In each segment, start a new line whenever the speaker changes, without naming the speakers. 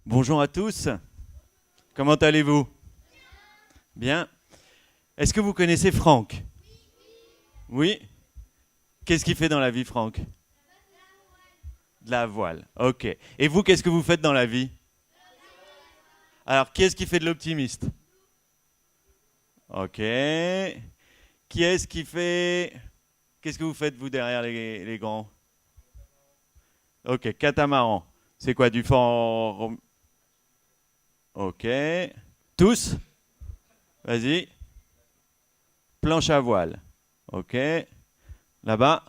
Bonjour à tous, comment allez-vous? Bien. Est-ce que vous connaissez Franck? Oui. Qu'est-ce qu'il fait dans la vie, Franck? De la voile. Ok. Et vous, qu'est-ce que vous faites dans la vie? Alors, qui est-ce qui fait de l'optimiste? Ok. Qui est-ce qui fait... Qu'est-ce que vous faites, vous, derrière les grands? Ok, catamaran. C'est quoi, du fort... Ok. Tous? Vas-y. Planche à voile. Ok. Là-bas?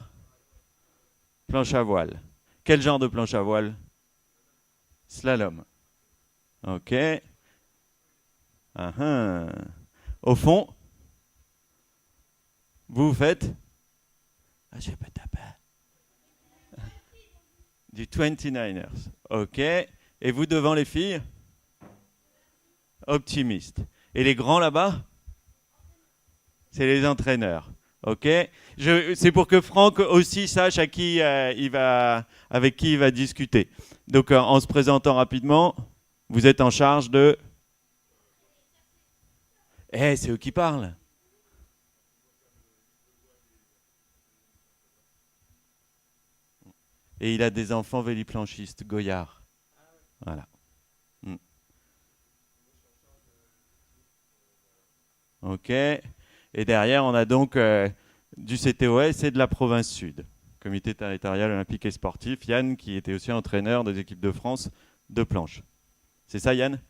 Planche à voile. Quel genre de planche à voile? Slalom. Ok. Ah. Au fond, vous faites ah, je peux taper. Du 29ers. Ok. Et vous devant les filles? Optimiste. Et les grands là-bas? C'est les entraîneurs. Ok. C'est pour que Franck aussi sache à qui, avec qui il va discuter. Donc en se présentant rapidement, vous êtes en charge de... C'est eux qui parlent. Et il a des enfants véliplanchistes, Goyard. Voilà. Mm. Ok. Et derrière, on a donc du CTOS et de la province sud. Comité territorial olympique et sportif. Yann, qui était aussi entraîneur des équipes de France de planche. C'est ça, Yann?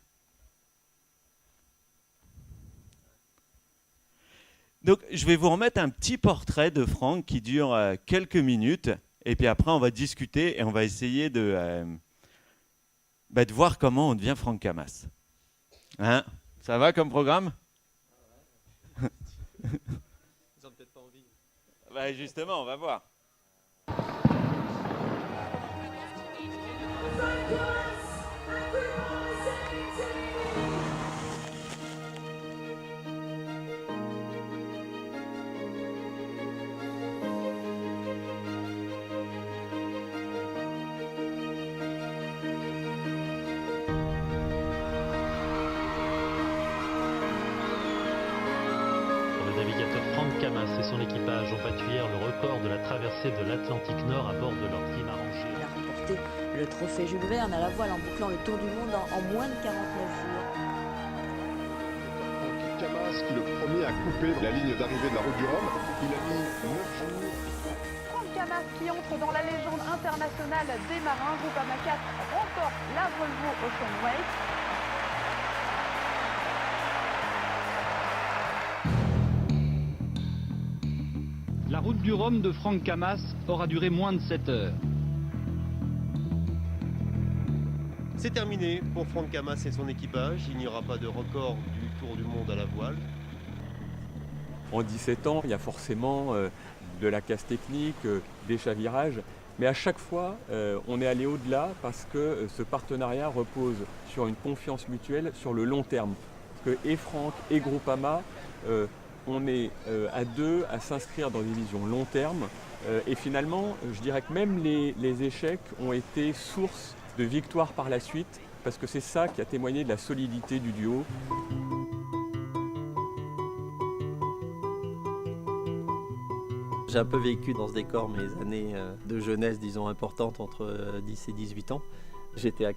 Donc, je vais vous remettre un petit portrait de Franck qui dure quelques minutes. Et puis après, on va discuter et on va essayer de voir comment on devient Franck Camas. Hein? Ça va comme programme?
Ils ont peut-être pas envie.
Bah justement, on va voir.
Le navigateur Franck Camas et son équipage ont battu hier le record de la traversée de l'Atlantique Nord à bord de leur trim arrangé.
Il a remporté le trophée Jules Verne à la voile en bouclant le tour du monde en moins de 49 jours.
Franck Camas qui le premier a coupé la ligne d'arrivée de la route du Rhum. Il a mis 9 jours.
Franck Camas qui entre dans la légende internationale des marins. Groupama 4 remporte la Volvo Ocean Wake.
La route du Rhum de Franck Camas aura duré moins de 7 heures.
C'est terminé pour Franck Camas et son équipage. Il n'y aura pas de record du Tour du Monde à la voile.
En 17 ans, il y a forcément de la casse technique, des chavirages, mais à chaque fois, on est allé au-delà parce que ce partenariat repose sur une confiance mutuelle sur le long terme. Parce que et Franck et Groupama, on est à deux à s'inscrire dans des visions long terme. Et finalement, je dirais que même les échecs ont été source de victoires par la suite, parce que c'est ça qui a témoigné de la solidité du duo.
J'ai un peu vécu dans ce décor mes années de jeunesse, disons, importantes entre 10 et 18 ans. J'étais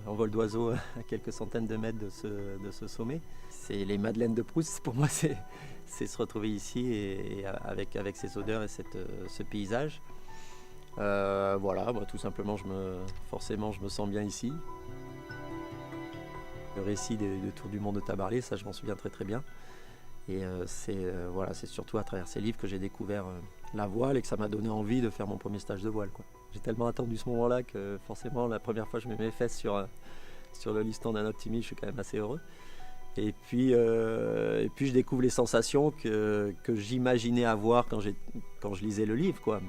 en vol d'oiseau à quelques centaines de mètres de ce sommet. C'est les Madeleines de Proust, pour moi, c'est se retrouver ici et avec ces odeurs et ce paysage. Voilà, moi, tout simplement, forcément, je me sens bien ici. Le récit de Tour du Monde de Tabarly, ça, je m'en souviens très très bien. Et c'est surtout à travers ces livres que j'ai découvert la voile et que ça m'a donné envie de faire mon premier stage de voile, quoi. J'ai tellement attendu ce moment-là que forcément la première fois que je mets mes fesses sur le liston d'un optimiste, je suis quand même assez heureux. Et puis je découvre les sensations que j'imaginais avoir quand je lisais le livre, quoi.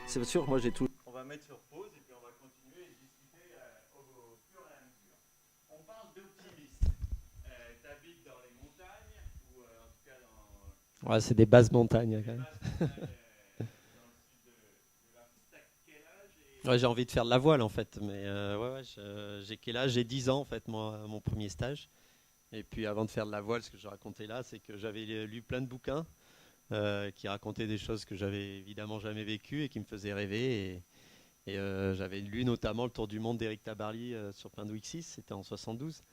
C'est sûr, moi j'ai tout.
On va mettre sur pause et puis on va continuer et discuter au fur et à mesure. On parle d'optimiste. T'habites dans les montagnes ou en tout cas dans...
Ouais, c'est des basses montagnes quand même. Ouais, j'ai envie de faire de la voile en fait, mais j'ai quel âge? J'ai 10 ans en fait, moi, mon premier stage. Et puis avant de faire de la voile, ce que je racontais là, c'est que j'avais lu plein de bouquins qui racontaient des choses que j'avais évidemment jamais vécues et qui me faisaient rêver. J'avais lu notamment le Tour du monde d'Éric Tabarly sur Pindouix 6, c'était en 72.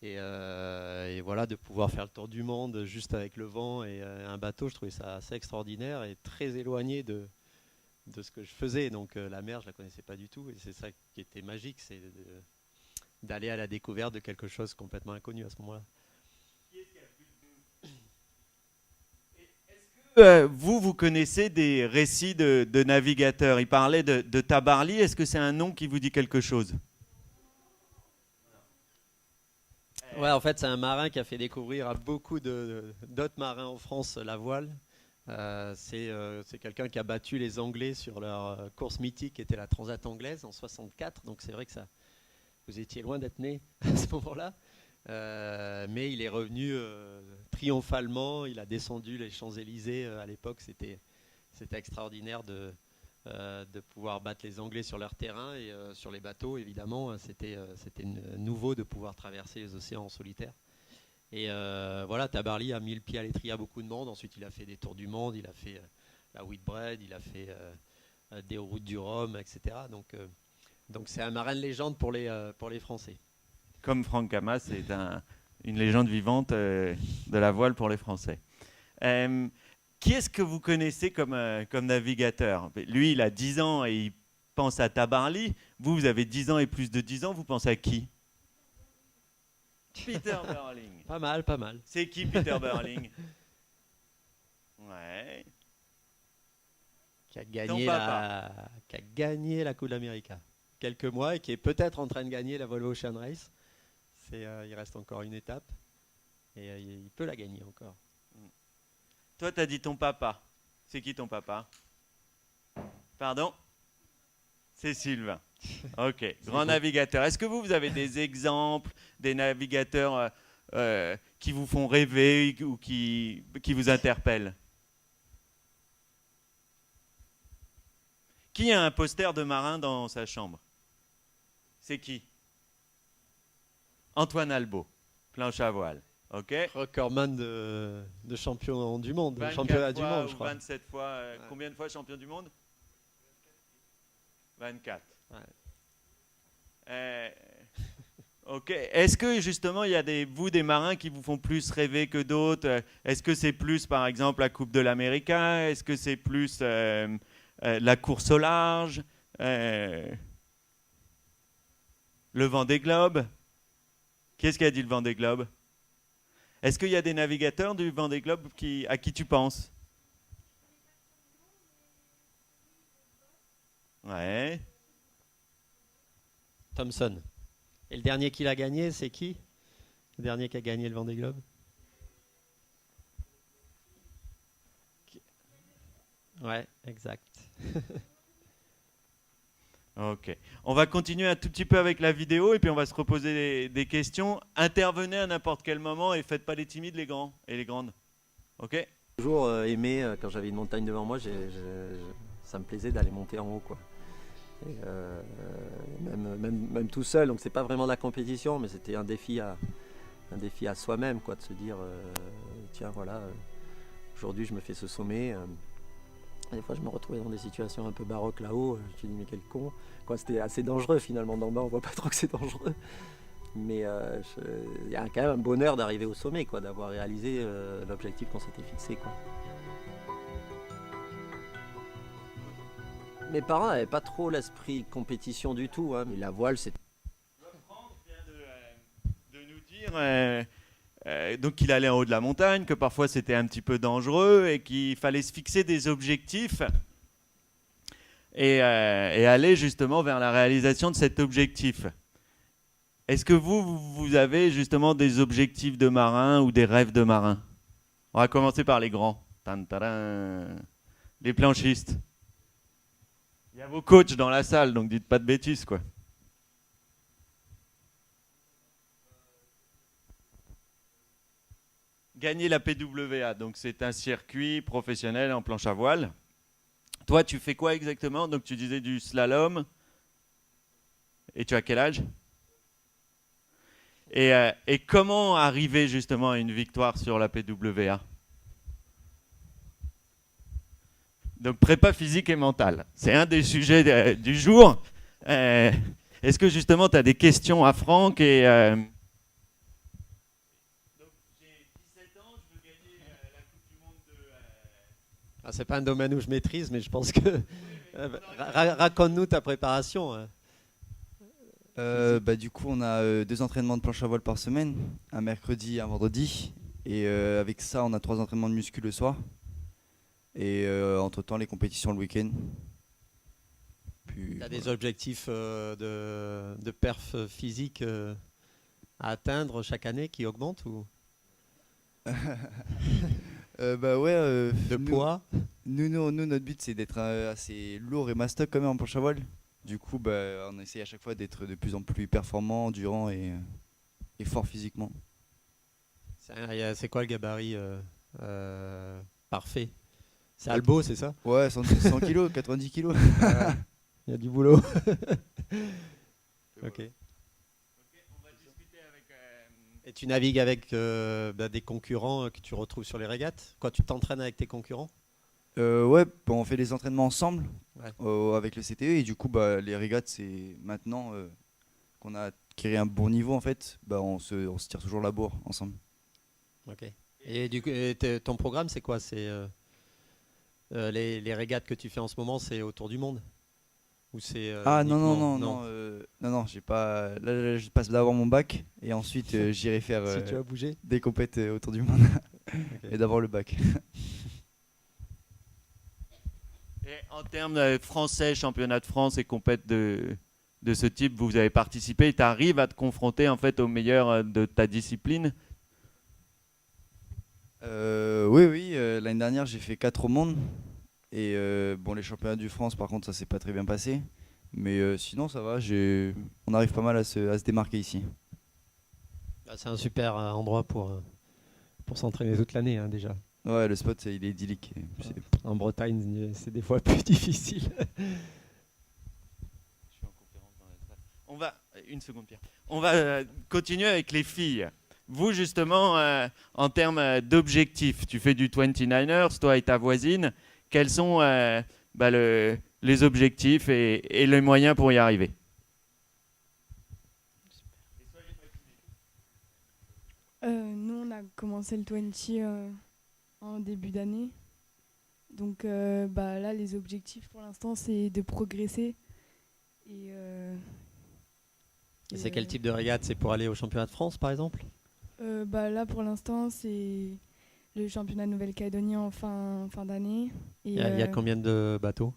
Et voilà, de pouvoir faire le tour du monde juste avec le vent et un bateau, je trouvais ça assez extraordinaire et très éloigné de ce que je faisais. Donc la mer, je la connaissais pas du tout. Et c'est ça qui était magique, c'est d'aller à la découverte de quelque chose complètement inconnu à ce moment-là.
Vous connaissez des récits de navigateurs. Il parlait de Tabarly. Est-ce que c'est un nom qui vous dit quelque chose?
Ouais, en fait, c'est un marin qui a fait découvrir à beaucoup d'autres marins en France la voile. C'est quelqu'un qui a battu les Anglais sur leur course mythique qui était la Transat anglaise en 64. Donc c'est vrai que vous étiez loin d'être né à ce moment-là. Mais il est revenu triomphalement. Il a descendu les Champs-Élysées à l'époque. C'était extraordinaire de pouvoir battre les Anglais sur leur terrain et sur les bateaux, évidemment. C'était nouveau de pouvoir traverser les océans en solitaire. Et voilà, Tabarly a mis le pied à l'étrier à beaucoup de monde. Ensuite, il a fait des tours du monde, il a fait la Whitbread, il a fait des routes du Rhum, etc. Donc c'est un marin de légende pour les Français.
Comme Franck Camas, c'est une légende vivante de la voile pour les Français. Qui est-ce que vous connaissez comme navigateur? Lui, il a 10 ans et il pense à Tabarly. Vous avez 10 ans et plus de 10 ans, vous pensez à qui? Peter Burling.
Pas mal, pas mal.
C'est qui Peter Burling? Ouais.
Qui a gagné la Coupe d'Amérique quelques mois et qui est peut-être en train de gagner la Volvo Ocean Race. Il reste encore une étape et il peut la gagner encore.
Toi, tu as dit ton papa. C'est qui ton papa? Pardon? C'est Sylvain. Ok, grand navigateur. Est-ce que vous avez des exemples, des navigateurs qui vous font rêver ou qui vous interpellent? Qui a un poster de marin dans sa chambre? C'est qui? Antoine Albo, planche à voile. Ok.
Recordman de champion du monde,
24
championnat du
fois
monde,
ou
je crois.
27 fois. Combien de fois champion du monde? 24. Ouais. Ok. Est-ce que justement il y a des marins qui vous font plus rêver que d'autres? Est-ce que c'est plus par exemple la Coupe de l'Américain? Est-ce que c'est plus la course au large? Le Vendée Globe? Qu'est-ce qu'a dit le Vendée Globe? Est-ce qu'il y a des navigateurs du Vendée Globe à qui tu penses? Ouais.
Thompson. Et le dernier qui l'a gagné, c'est qui? Le dernier qui a gagné le Vendée Globe? Ouais, exact.
Ok. On va continuer un tout petit peu avec la vidéo et puis on va se reposer des questions. Intervenez à n'importe quel moment et faites pas les timides, les grands et les grandes. Ok?
J'ai toujours aimé, quand j'avais une montagne devant moi, ça me plaisait d'aller monter en haut, quoi. Et, même tout seul, donc c'est pas vraiment de la compétition, mais c'était un défi à soi-même, quoi, de se dire tiens, voilà, aujourd'hui je me fais ce sommet. Des fois, je me retrouvais dans des situations un peu baroques là-haut. Je me suis dit, mais quel con. Quoi, c'était assez dangereux finalement. D'en bas, on voit pas trop que c'est dangereux. Mais il y a quand même un bonheur d'arriver au sommet, quoi, d'avoir réalisé l'objectif qu'on s'était fixé, quoi. Mes parents n'avaient pas trop l'esprit de compétition du tout, hein, mais la voile, c'est...
Franck vient de nous dire donc qu'il allait en haut de la montagne, que parfois c'était un petit peu dangereux et qu'il fallait se fixer des objectifs et aller justement vers la réalisation de cet objectif. Est-ce que vous avez justement des objectifs de marin ou des rêves de marin? On va commencer par les grands. Les planchistes. Il y a vos coachs dans la salle, donc dites pas de bêtises, quoi. Gagner la PWA, donc c'est un circuit professionnel en planche à voile. Toi, tu fais quoi exactement? Donc tu disais du slalom, Et tu as quel âge? Et comment arriver justement à une victoire sur la PWA? Donc prépa physique et mentale, c'est un des sujets du jour. Est-ce que justement tu as des questions à Franck et Donc j'ai 17 ans, je veux gagner la Coupe du Monde de...
C'est pas un domaine où je maîtrise, mais je pense que... Raconte-nous ta préparation.
Du coup, on a 2 entraînements de planche à voile par semaine, un mercredi et un vendredi. Et avec ça, on a 3 entraînements de muscu le soir. Et entre-temps, les compétitions le week-end.
Tu as des objectifs de perf physique à atteindre chaque année qui augmentent ou
De
poids.
Nous, notre but, c'est d'être assez lourd et mastoc quand même en planche à voile. Du coup, on essaye à chaque fois d'être de plus en plus performant, endurant et fort physiquement.
C'est quoi le gabarit parfait? C'est Albo, c'est ça?
Ouais, 100 kg, 90 kg.
Il y a du boulot. Ok. Et tu navigues avec des concurrents que tu retrouves sur les régates? Quoi, tu t'entraînes avec tes concurrents?
On fait les entraînements ensemble
Ouais.
avec le CTE et du coup les régates c'est maintenant qu'on a créé un bon niveau en fait, on se tire toujours la bourre ensemble.
Ok. Et du coup, ton programme c'est quoi? C'est les régates que tu fais en ce moment, c'est autour du monde? Ou c'est
non, j'ai pas. Là, je passe d'abord mon bac et ensuite j'irai faire
si tu vas bouger
des compètes autour du monde.
Okay.
Et d'abord le bac.
Et en termes de français, championnat de France et compètes de ce type, vous avez participé et tu arrives à te confronter en fait aux meilleurs de ta discipline?
Oui, l'année dernière j'ai fait 4 au monde. Et les championnats du France par contre ça s'est pas très bien passé. Mais sinon ça va, on arrive pas mal à se démarquer ici.
C'est un super endroit pour s'entraîner toute l'année déjà.
Ouais, le spot il est idyllique.
En Bretagne c'est des fois plus difficile.
Je suis en conférence dans la salle. Une seconde Pierre. On va continuer avec les filles. Vous justement en termes d'objectifs, tu fais du 29ers, toi et ta voisine. Quels sont les objectifs et les moyens pour y arriver?
Nous, on a commencé le 20 en début d'année. Donc là, les objectifs pour l'instant, c'est de progresser. Et
c'est quel type de régate? C'est pour aller au championnat de France, par exemple?
Là, pour l'instant, c'est le championnat de Nouvelle-Calédonie en fin d'année.
Il y a combien de bateaux?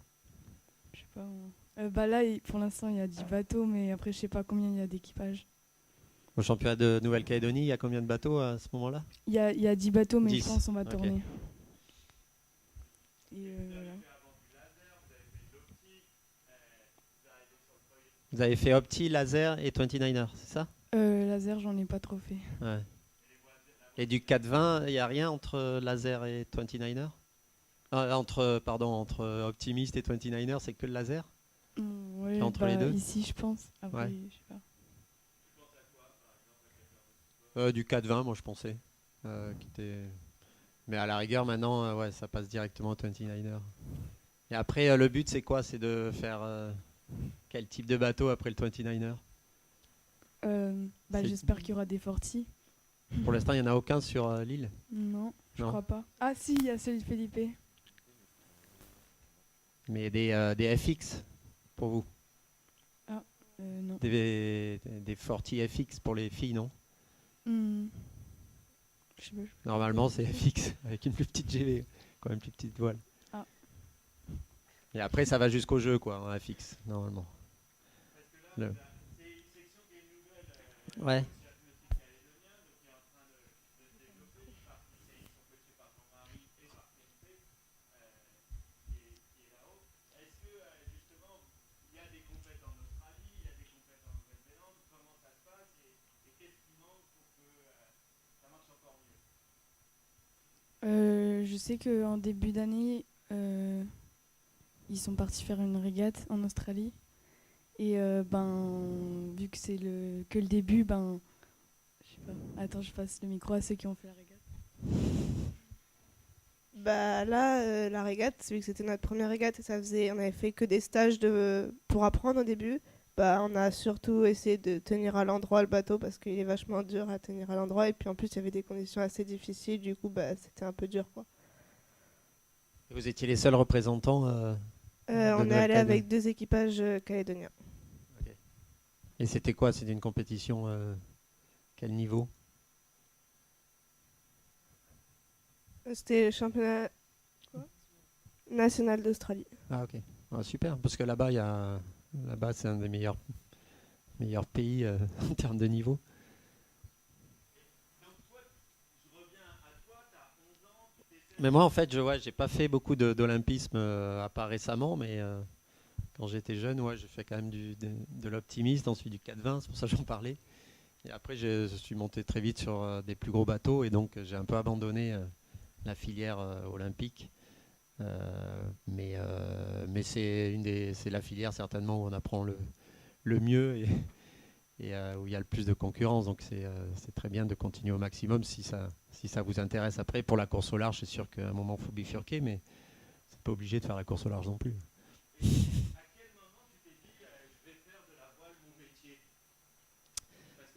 Je sais pas. Là, pour l'instant, il y a 10 bateaux, mais après, je sais pas combien il y a d'équipage.
Au championnat de Nouvelle-Calédonie, il y a combien de bateaux à ce moment-là?
Il y a 10 bateaux, mais
10.
je pense qu'on va tourner.
Okay.
Et voilà.
Vous avez fait Opti, Laser et 29er, c'est ça?
Laser, j'en ai pas trop fait.
Ouais. Et du 420, il n'y a rien entre Laser et 29er? Entre Optimist et 29er, c'est que le Laser?
Ouais,
entre les deux?
Ici, je pense. Après,
ouais.
Je sais pas.
Du 420, moi je pensais. Mais à la rigueur, maintenant, ça passe directement au 29er. Et après, le but, c'est quoi? C'est de faire quel type de bateau après le 29er?
J'espère qu'il y aura des Forti.
Pour l'instant, il n'y en a aucun sur l'île?
Non, je crois pas. Ah si, il y a celui de Felipe.
Mais des FX pour vous?
Ah, non.
Des Forti FX pour les filles, non?
Je sais pas.
Normalement, c'est FX avec une plus petite GV, quand même plus petite voile.
Ah.
Et après, ça va jusqu'au jeu, quoi, en FX, normalement. Ouais.
Je sais qu'en début d'année, ils sont partis faire une régate en Australie. Et vu que c'est que le début, je sais pas. Attends, je passe le micro à ceux qui ont fait la régate.
Là, la régate, vu que c'était notre première régate, on avait fait que des stages pour apprendre au début. On a surtout essayé de tenir à l'endroit le bateau parce qu'il est vachement dur à tenir à l'endroit. Et puis en plus, il y avait des conditions assez difficiles. Du coup, c'était un peu dur, quoi.
Vous étiez les seuls représentants
on est allé avec 2 équipages calédoniens.
Okay. Et c'était quoi? C'était une compétition quel niveau?
C'était le championnat national d'Australie.
Ah ok, super, parce que là-bas, c'est un des meilleurs pays en termes de niveau. Mais moi, en fait, j'ai pas fait beaucoup d'olympisme à part récemment, mais quand j'étais jeune, j'ai fait quand même de l'optimiste, ensuite du 4-20, c'est pour ça que j'en parlais. Et après, je suis monté très vite sur des plus gros bateaux, et donc j'ai un peu abandonné la filière olympique. Mais c'est la filière certainement où on apprend le mieux et où il y a le plus de concurrence. Donc c'est très bien de continuer au maximum si ça vous intéresse. Après, pour la course au large, c'est sûr qu'à un moment, il faut bifurquer, mais c'est pas obligé de faire la course au large non plus.
À quel moment tu t'es dit je vais faire de la voile mon métier?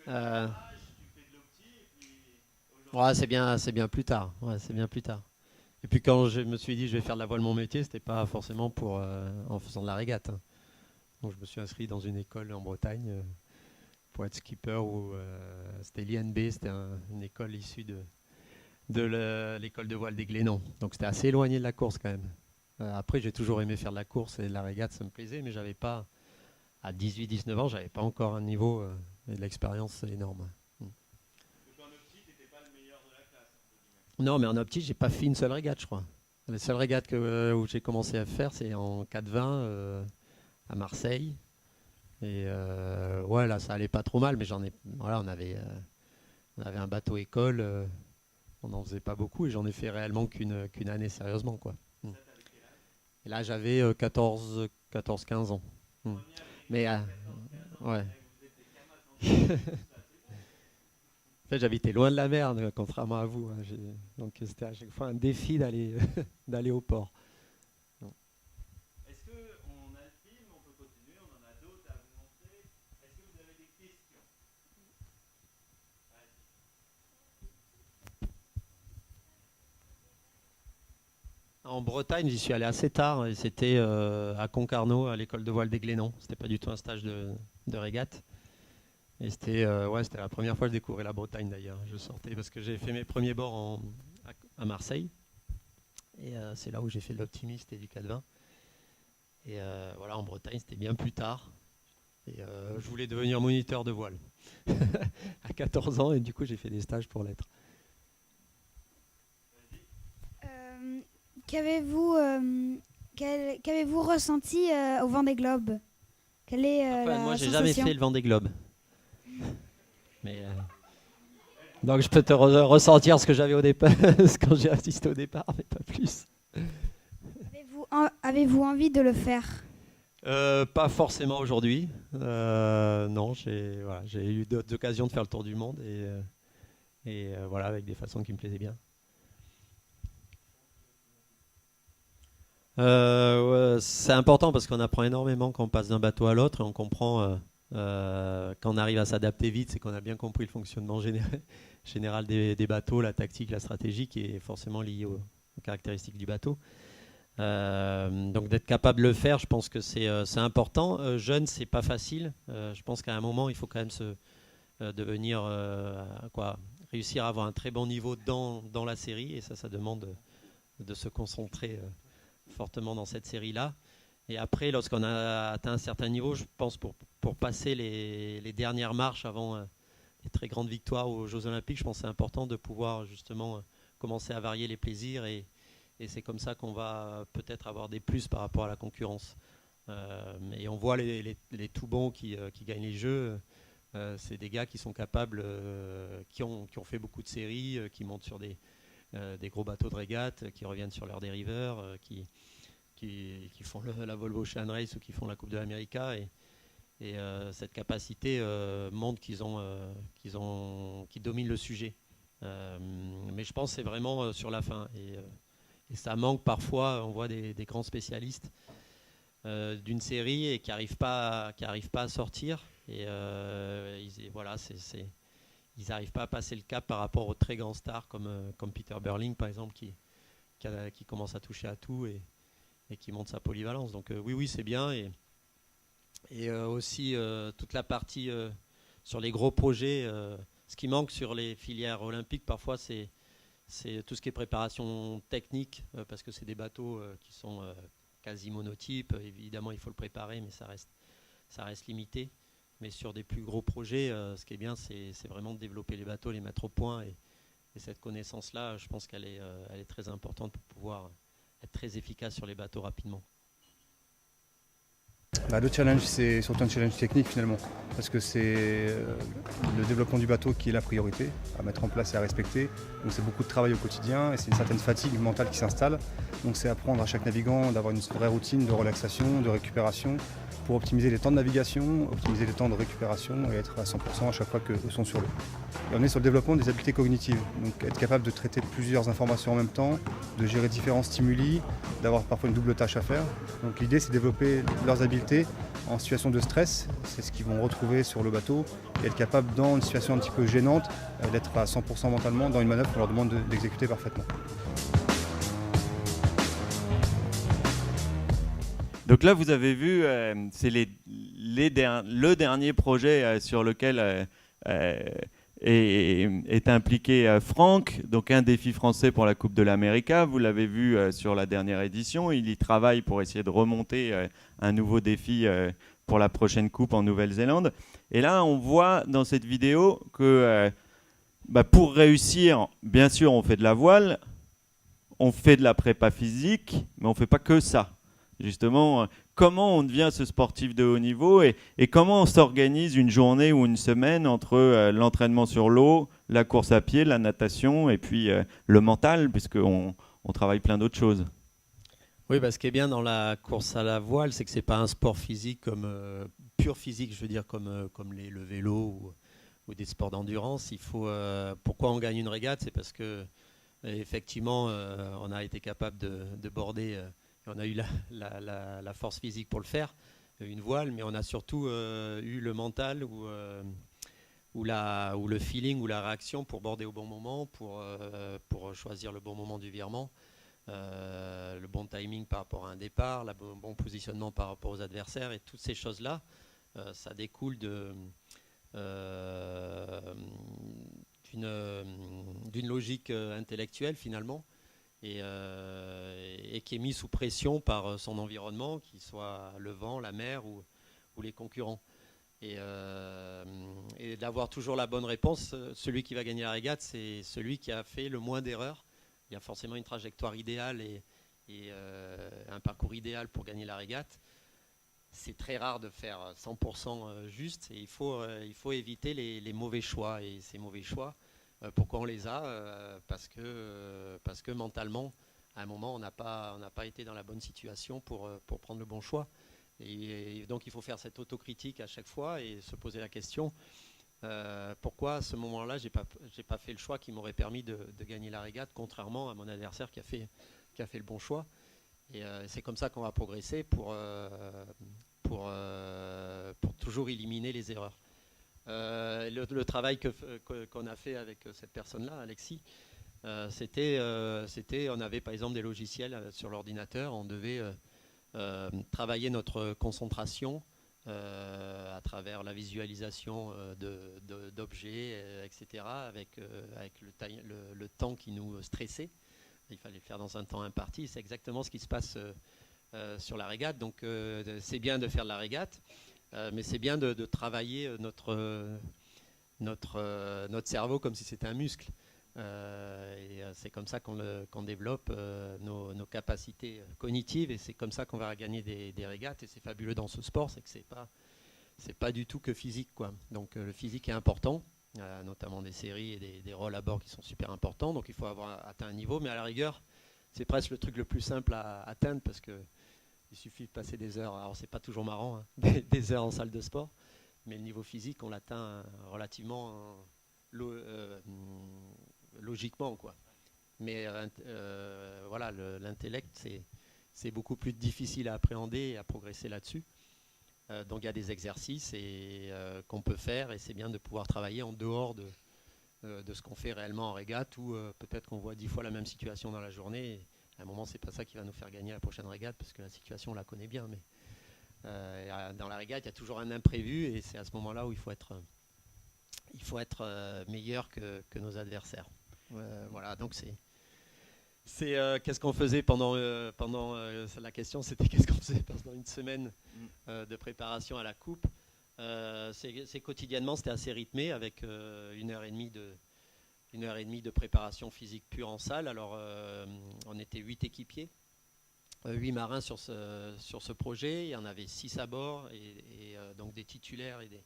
Parce que tu fais de l'opti et puis
c'est bien plus tard. C'est bien plus tard. Et puis quand je me suis dit je vais faire de la voile mon métier, c'était pas forcément en faisant de la régate. Donc je me suis inscrit dans une école en Bretagne pour être skipper. C'était l'INB, c'était une école issue de l'école de voile des Glénans. Donc c'était assez éloigné de la course quand même. Après j'ai toujours aimé faire de la course et de la régate, ça me plaisait, mais j'avais pas, à 18-19 ans, j'avais pas encore un niveau et de l'expérience énorme. Non, mais en optique, j'ai pas fait une seule régate, je crois. La seule régate où j'ai commencé à faire, c'est en 4-20 à Marseille. Et là, ça allait pas trop mal, mais on avait un bateau école, on n'en faisait pas beaucoup, et j'en ai fait réellement qu'une année sérieusement, quoi. Et là, j'avais 14-15 ans. Mais ouais. En fait, j'habitais loin de la mer, contrairement à vous. Donc c'était à chaque fois un défi d'aller au port.
Non. Est-ce qu'on a le film? On peut continuer, on en a d'autres à vous montrer. Est-ce que vous avez des questions?
En Bretagne, j'y suis allé assez tard. Et c'était à Concarneau, à l'école de voile des Glénans. C'était pas du tout un stage de régate. Et c'était la première fois que je découvrais la Bretagne d'ailleurs. Je sortais parce que j'ai fait mes premiers bords à Marseille. Et c'est là où j'ai fait de l'optimiste et du 4-20. Et en Bretagne, c'était bien plus tard. Et je voulais devenir moniteur de voile à 14 ans. Et du coup, j'ai fait des stages pour l'être.
Qu'avez-vous ressenti au Vendée Globe? Quelle est
moi, j'ai
sensation?
jamais fait le Vendée Globe. Mais donc je peux te ressentir ce que j'avais au départ, quand j'ai assisté au départ, mais pas plus.
Avez-vous envie de le faire?
Pas forcément aujourd'hui. Non, j'ai eu d'autres occasions de faire le tour du monde et avec des façons qui me plaisaient bien. C'est important parce qu'on apprend énormément quand on passe d'un bateau à l'autre et on comprend. Quand on arrive à s'adapter vite, c'est qu'on a bien compris le fonctionnement général des bateaux, la tactique, la stratégie qui est forcément liée aux caractéristiques du bateau. Donc d'être capable de le faire, je pense que c'est important. Jeune, c'est pas facile. Je pense qu'à un moment, il faut quand même réussir à avoir un très bon niveau dans la série, et ça demande de se concentrer fortement dans cette série-là. Et après, lorsqu'on a atteint un certain niveau, je pense pour passer les dernières marches avant les très grandes victoires aux Jeux Olympiques, je pense que c'est important de pouvoir justement commencer à varier les plaisirs et c'est comme ça qu'on va peut-être avoir des plus par rapport à la concurrence. Et on voit les tout bons qui gagnent les Jeux, c'est des gars qui sont capables, qui ont fait beaucoup de séries, qui montent sur des gros bateaux de régate, qui reviennent sur leurs dériveurs, qui font la Volvo Ocean Race ou qui font la Coupe de l'America Et cette capacité montre qu'ils dominent le sujet. Mais je pense que c'est vraiment sur la fin. Et ça manque parfois, on voit des grands spécialistes d'une série et qui n'arrivent pas à sortir. Et voilà, ils n'arrivent pas à passer le cap par rapport aux très grands stars comme Peter Burling, par exemple, qui commence à toucher à tout et qui montre sa polyvalence. Donc oui, c'est bien. Et aussi toute la partie sur les gros projets. Ce qui manque sur les filières olympiques, parfois, c'est tout ce qui est préparation technique, parce que c'est des bateaux qui sont quasi monotypes. Évidemment, il faut le préparer, mais ça reste limité. Mais sur des plus gros projets, ce qui est bien, c'est vraiment de développer les bateaux, les mettre au point. Et cette connaissance-là, je pense qu'elle est très importante pour pouvoir être très efficace sur les bateaux rapidement.
Le challenge, c'est surtout un challenge technique finalement, parce que c'est le développement du bateau qui est la priorité à mettre en place et à respecter. Donc c'est beaucoup de travail au quotidien et c'est une certaine fatigue mentale qui s'installe. Donc c'est apprendre à chaque navigant d'avoir une vraie routine de relaxation, de récupération, pour optimiser les temps de navigation, optimiser les temps de récupération et être à 100% à chaque fois qu'eux sont sur l'eau. Et on est sur le développement des habiletés cognitives, donc être capable de traiter plusieurs informations en même temps, de gérer différents stimuli, d'avoir parfois une double tâche à faire. Donc l'idée c'est de développer leurs habiletés en situation de stress, c'est ce qu'ils vont retrouver sur le bateau, et être capable dans une situation un petit peu gênante, d'être à 100% mentalement dans une manœuvre qu'on leur demande d'exécuter parfaitement.
Donc là, vous avez vu, c'est le dernier projet sur lequel est impliqué Franck, donc un défi français pour la Coupe de l'América. Vous l'avez vu sur la dernière édition. Il y travaille pour essayer de remonter un nouveau défi pour la prochaine Coupe en Nouvelle-Zélande. Et là, on voit dans cette vidéo que pour réussir, bien sûr, on fait de la voile, on fait de la prépa physique, mais on ne fait pas que ça. Justement, comment on devient ce sportif de haut niveau et comment on s'organise une journée ou une semaine entre l'entraînement sur l'eau, la course à pied, la natation et puis le mental, puisqu'on travaille plein d'autres choses.
Oui, ce qui est bien dans la course à la voile, c'est que ce n'est pas un sport physique pur physique, je veux dire, comme le vélo ou des sports d'endurance. Pourquoi on gagne une régate? C'est parce que effectivement, on a été capable de border. On a eu la force physique pour le faire, une voile, mais on a surtout eu le mental ou le feeling ou la réaction pour border au bon moment, pour choisir le bon moment du virement, le bon timing par rapport à un départ, le bon positionnement par rapport aux adversaires. Et toutes ces choses-là, ça découle d'une logique intellectuelle finalement. Et qui est mis sous pression par son environnement, qu'il soit le vent, la mer ou les concurrents. Et d'avoir toujours la bonne réponse, celui qui va gagner la régate, c'est celui qui a fait le moins d'erreurs. Il y a forcément une trajectoire idéale et un parcours idéal pour gagner la régate. C'est très rare de faire 100% juste et il faut éviter les mauvais choix. Et ces mauvais choix, pourquoi on les a? Parce que mentalement, à un moment, on n'a pas été dans la bonne situation pour prendre le bon choix. Et donc, il faut faire cette autocritique à chaque fois et se poser la question pourquoi à ce moment-là, j'ai pas fait le choix qui m'aurait permis de gagner la régate, contrairement à mon adversaire qui a fait le bon choix. Et c'est comme ça qu'on va progresser pour toujours éliminer les erreurs. Le travail qu'on a fait avec cette personne-là, Alexis, c'était on avait par exemple des logiciels sur l'ordinateur, on devait travailler notre concentration à travers la visualisation d'objets, etc., avec le temps qui nous stressait. Il fallait le faire dans un temps imparti. C'est exactement ce qui se passe sur la régate. Donc c'est bien de faire de la régate, mais c'est bien de travailler notre cerveau comme si c'était un muscle. Et c'est comme ça qu'on développe nos capacités cognitives, et c'est comme ça qu'on va gagner des régates. Et c'est fabuleux dans ce sport, c'est que c'est pas du tout que physique, quoi. Donc le physique est important, notamment des séries et des rôles à bord qui sont super importants. Donc il faut avoir atteint un niveau, mais à la rigueur, c'est presque le truc le plus simple à atteindre, parce que Il suffit de passer des heures, alors c'est pas toujours marrant, hein, des heures en salle de sport, mais le niveau physique, on l'atteint relativement logiquement, quoi. Mais voilà, l'intellect, c'est beaucoup plus difficile à appréhender et à progresser là-dessus. Donc il y a des exercices qu'on peut faire, et c'est bien de pouvoir travailler en dehors de ce qu'on fait réellement en régate, ou peut-être qu'on voit 10 fois la même situation dans la journée. Et à un moment, c'est pas ça qui va nous faire gagner la prochaine régate, parce que la situation, on la connaît bien. Mais dans la régate, il y a toujours un imprévu, et c'est à ce moment-là où il faut être meilleur que nos adversaires. Voilà, donc qu'est-ce qu'on faisait pendant la question, c'était qu'est-ce qu'on faisait pendant une semaine de préparation à la coupe. C'est quotidiennement, c'était assez rythmé, avec 1h30 de préparation physique pure en salle. Alors on était 8 équipiers, 8 marins sur ce projet. Il y en avait 6 à bord, et donc des titulaires et des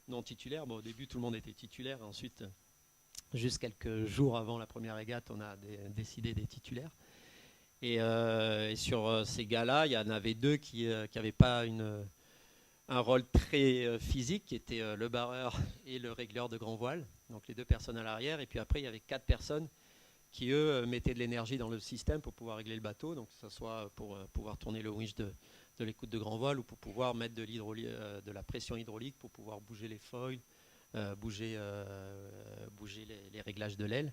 non titulaires. Bon, au début tout le monde était titulaire, ensuite juste quelques jours avant la première régate, on a décidé des titulaires. Et sur ces gars-là, il y en avait 2 qui n'avaient pas un rôle très physique, qui était le barreur et le régleur de grand voile, donc les 2 personnes à l'arrière. Et puis après, il y avait 4 personnes qui, eux, mettaient de l'énergie dans le système pour pouvoir régler le bateau, donc que ce soit pour pouvoir tourner le winch de l'écoute de grand voile, ou pour pouvoir mettre de la pression hydraulique pour pouvoir bouger les foils, bouger les réglages de l'aile.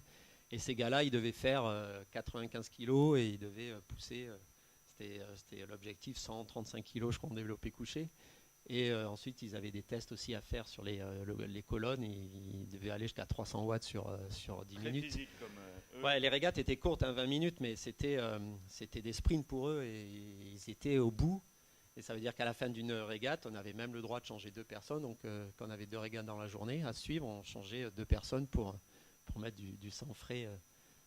Et ces gars-là, ils devaient faire 95 kg, et ils devaient pousser, c'était l'objectif, 135 kg, je crois, en développé couché. Et ensuite, ils avaient des tests aussi à faire sur les colonnes. Ils devaient aller jusqu'à 300 watts sur 10
Très
minutes.
physique, comme,
Ouais, les régates étaient courtes, 20 minutes, mais c'était des sprints pour eux, et ils étaient au bout. Et ça veut dire qu'à la fin d'une régate, on avait même le droit de changer 2 personnes. Donc quand on avait 2 régates dans la journée à suivre, on changeait 2 personnes pour mettre du sang frais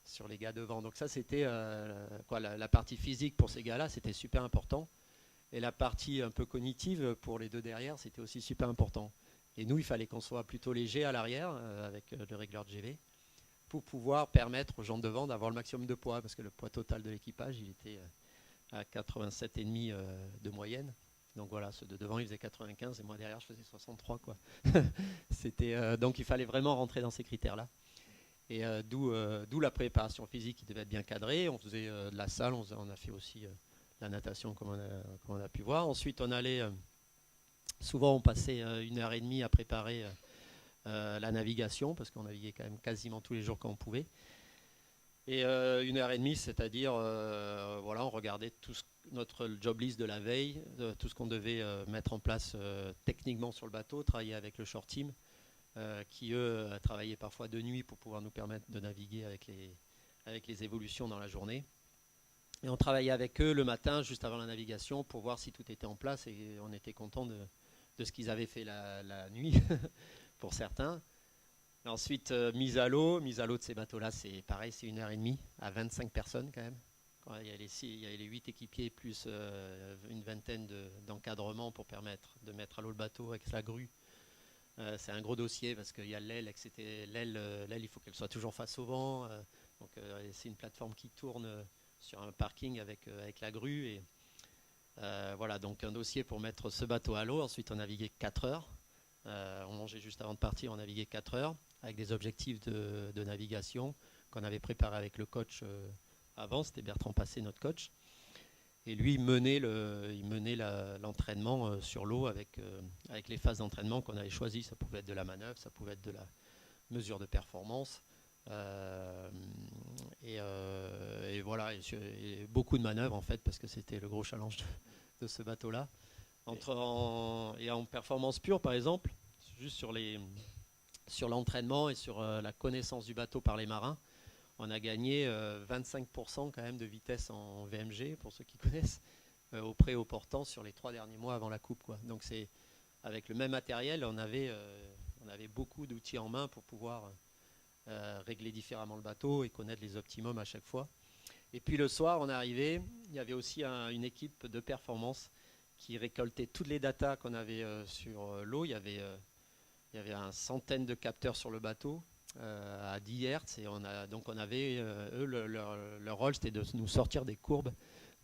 sur les gars devant. Donc ça, c'était la partie physique pour ces gars-là, c'était super important. Et la partie un peu cognitive pour les 2 derrière, c'était aussi super important. Et nous, il fallait qu'on soit plutôt léger à l'arrière, avec le régleur de GV, pour pouvoir permettre aux gens de devant d'avoir le maximum de poids, parce que le poids total de l'équipage, il était à 87,5 de moyenne. Donc voilà, ceux de devant, ils faisaient 95, et moi derrière, je faisais 63, quoi. Donc il fallait vraiment rentrer dans ces critères-là. Et d'où la préparation physique qui devait être bien cadrée. On faisait de la salle, on a fait aussi la natation, comme on a pu voir. Ensuite, on allait, souvent on passait 1h30 à préparer la navigation, parce qu'on naviguait quand même quasiment tous les jours quand on pouvait. Et 1h30, c'est-à-dire, on regardait notre job list de la veille, tout ce qu'on devait mettre en place techniquement sur le bateau, travailler avec le short team, qui eux travaillaient parfois de nuit pour pouvoir nous permettre de naviguer avec les évolutions dans la journée. Et on travaillait avec eux le matin, juste avant la navigation, pour voir si tout était en place, et on était content de ce qu'ils avaient fait la nuit, pour certains. Et ensuite, mise à l'eau de ces bateaux-là, c'est pareil, c'est 1h30 à 25 personnes quand même. Il y a les 8 équipiers plus une vingtaine d'encadrements pour permettre de mettre à l'eau le bateau avec la grue. C'est un gros dossier, parce qu'il y a l'aile, l'aile, il faut qu'elle soit toujours face au vent. Donc c'est une plateforme qui tourne sur un parking avec la grue. Et voilà, donc un dossier pour mettre ce bateau à l'eau. Ensuite, on naviguait 4 heures. On mangeait juste avant de partir, on naviguait 4 heures avec des objectifs de navigation qu'on avait préparés avec le coach avant. C'était Bertrand Passé, notre coach. Et lui, il menait l'entraînement sur l'eau avec les phases d'entraînement qu'on avait choisies. Ça pouvait être de la manœuvre, ça pouvait être de la mesure de performance. Et voilà, et beaucoup de manœuvres en fait, parce que c'était le gros challenge de ce bateau-là. En performance pure, par exemple, juste sur l'entraînement et sur la connaissance du bateau par les marins, on a gagné 25% quand même de vitesse en VMG, pour ceux qui connaissent, au pré au portant sur les 3 derniers mois avant la coupe, quoi. Donc c'est avec le même matériel, on avait beaucoup d'outils en main pour pouvoir régler différemment le bateau et connaître les optimums à chaque fois. Et puis le soir, on est arrivé, il y avait aussi une équipe de performance qui récoltait toutes les datas qu'on avait sur l'eau. Il y avait une centaine de capteurs sur le bateau à 10 Hz, et on avait eux, leur rôle, c'était de nous sortir des courbes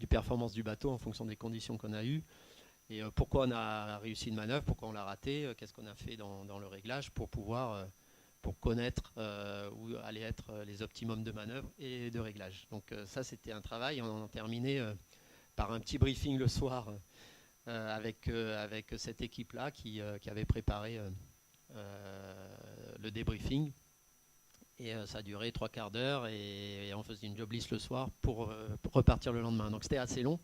du performance du bateau en fonction des conditions qu'on a eues. Et pourquoi on a réussi une manœuvre, pourquoi on l'a raté, qu'est-ce qu'on a fait dans le réglage pour pouvoir pour connaître où allaient être les optimums de manœuvre et de réglage. Donc ça, c'était un travail. On en a terminé par un petit briefing le soir avec cette équipe-là qui avait préparé le débriefing. Et ça a duré 3/4 d'heure et on faisait une job list le soir pour repartir le lendemain. Donc c'était assez long.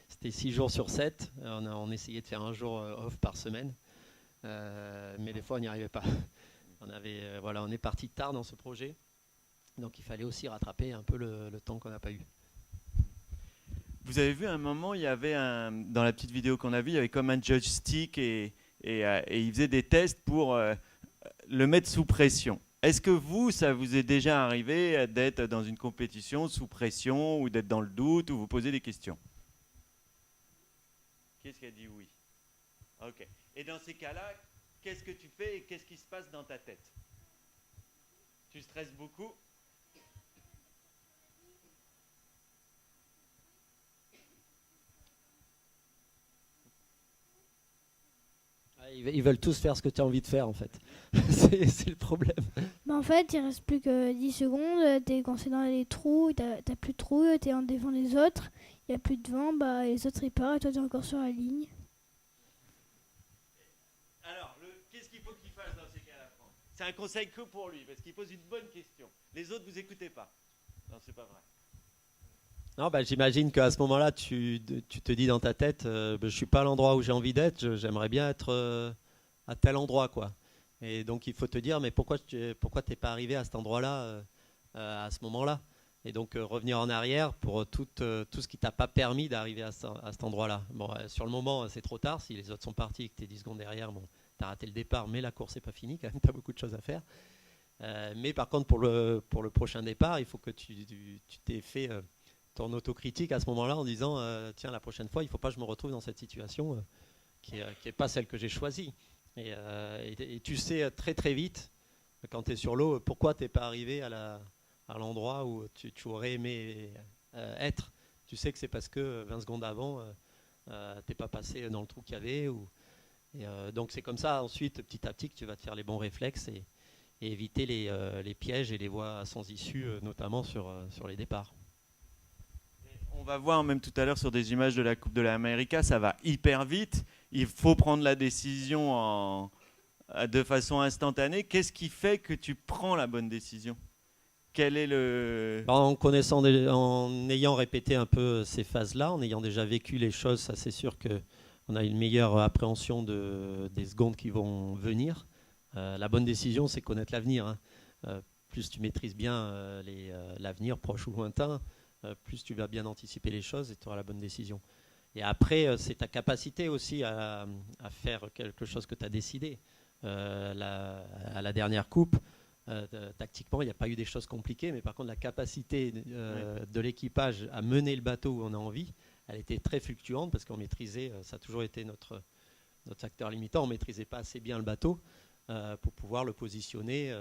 C'était 6 jours sur 7. On essayait de faire un jour off par semaine. Mais des fois, on n'y arrivait pas. On est parti tard dans ce projet. Donc il fallait aussi rattraper un peu le temps qu'on n'a pas eu.
Vous avez vu à un moment, il y avait dans la petite vidéo qu'on a vue, il y avait comme un joystick et il faisait des tests pour le mettre sous pression. Est-ce que ça vous est déjà arrivé d'être dans une compétition sous pression ou d'être dans le doute ou vous posez des questions? Qu'est-ce qui a dit oui? Ok. Et dans ces cas-là, qu'est-ce que tu fais et qu'est-ce qui se passe dans ta tête? Tu stresses beaucoup?
Ils veulent tous faire ce que tu as envie de faire en fait. c'est le problème.
Bah en fait, il reste plus que 10 secondes, t'es coincé dans les trous, t'as plus de trous, t'es en devant les autres, il n'y a plus de vent, bah les autres ils partent et toi t'es encore sur la ligne.
Alors, qu'est-ce qu'il faut qu'il fasse dans ces cas-là, Franck? C'est un conseil que pour lui, parce qu'il pose une bonne question. Les autres, vous écoutez pas. Non, c'est pas vrai.
Non, j'imagine qu'à ce moment-là, tu te dis dans ta tête, je ne suis pas à l'endroit où j'ai envie d'être, j'aimerais bien être à tel endroit, quoi. Et donc, il faut te dire, mais pourquoi tu n'es pas arrivé à cet endroit-là à ce moment-là? Et donc, revenir en arrière pour tout ce qui ne t'a pas permis d'arriver à cet endroit-là. Bon, sur le moment, c'est trop tard. Si les autres sont partis et que tu es 10 secondes derrière, bon, tu as raté le départ, mais la course n'est pas finie, quand même, tu as beaucoup de choses à faire. Mais par contre, pour le prochain départ, il faut que tu t'aies fait... ton autocritique à ce moment-là en disant tiens, la prochaine fois il ne faut pas que je me retrouve dans cette situation qui n'est pas celle que j'ai choisie et tu sais très très vite quand tu es sur l'eau pourquoi tu n'es pas arrivé à l'endroit où tu aurais aimé être. Tu sais que c'est parce que 20 secondes avant tu n'es pas passé dans le trou qu'il y avait donc c'est comme ça ensuite petit à petit que tu vas te faire les bons réflexes et éviter les pièges et les voies sans issue notamment sur les départs.
On va voir même tout à l'heure sur des images de la Coupe de l'América, ça va hyper vite. Il faut prendre la décision de façon instantanée. Qu'est-ce qui fait que tu prends la bonne décision? Quel est le...
En ayant répété un peu ces phases-là, en ayant déjà vécu les choses, ça c'est sûr qu'on a une meilleure appréhension des secondes qui vont venir. La bonne décision, c'est connaître l'avenir. Plus tu maîtrises bien l'avenir, proche ou lointain, plus tu vas bien anticiper les choses et tu auras la bonne décision. Et après, c'est ta capacité aussi à faire quelque chose que tu as décidé. À la dernière coupe, tactiquement, il n'y a pas eu des choses compliquées, mais par contre, la capacité de l'équipage à mener le bateau où on a envie, elle était très fluctuante parce qu'on maîtrisait, ça a toujours été notre facteur limitant, on ne maîtrisait pas assez bien le bateau pour pouvoir le positionner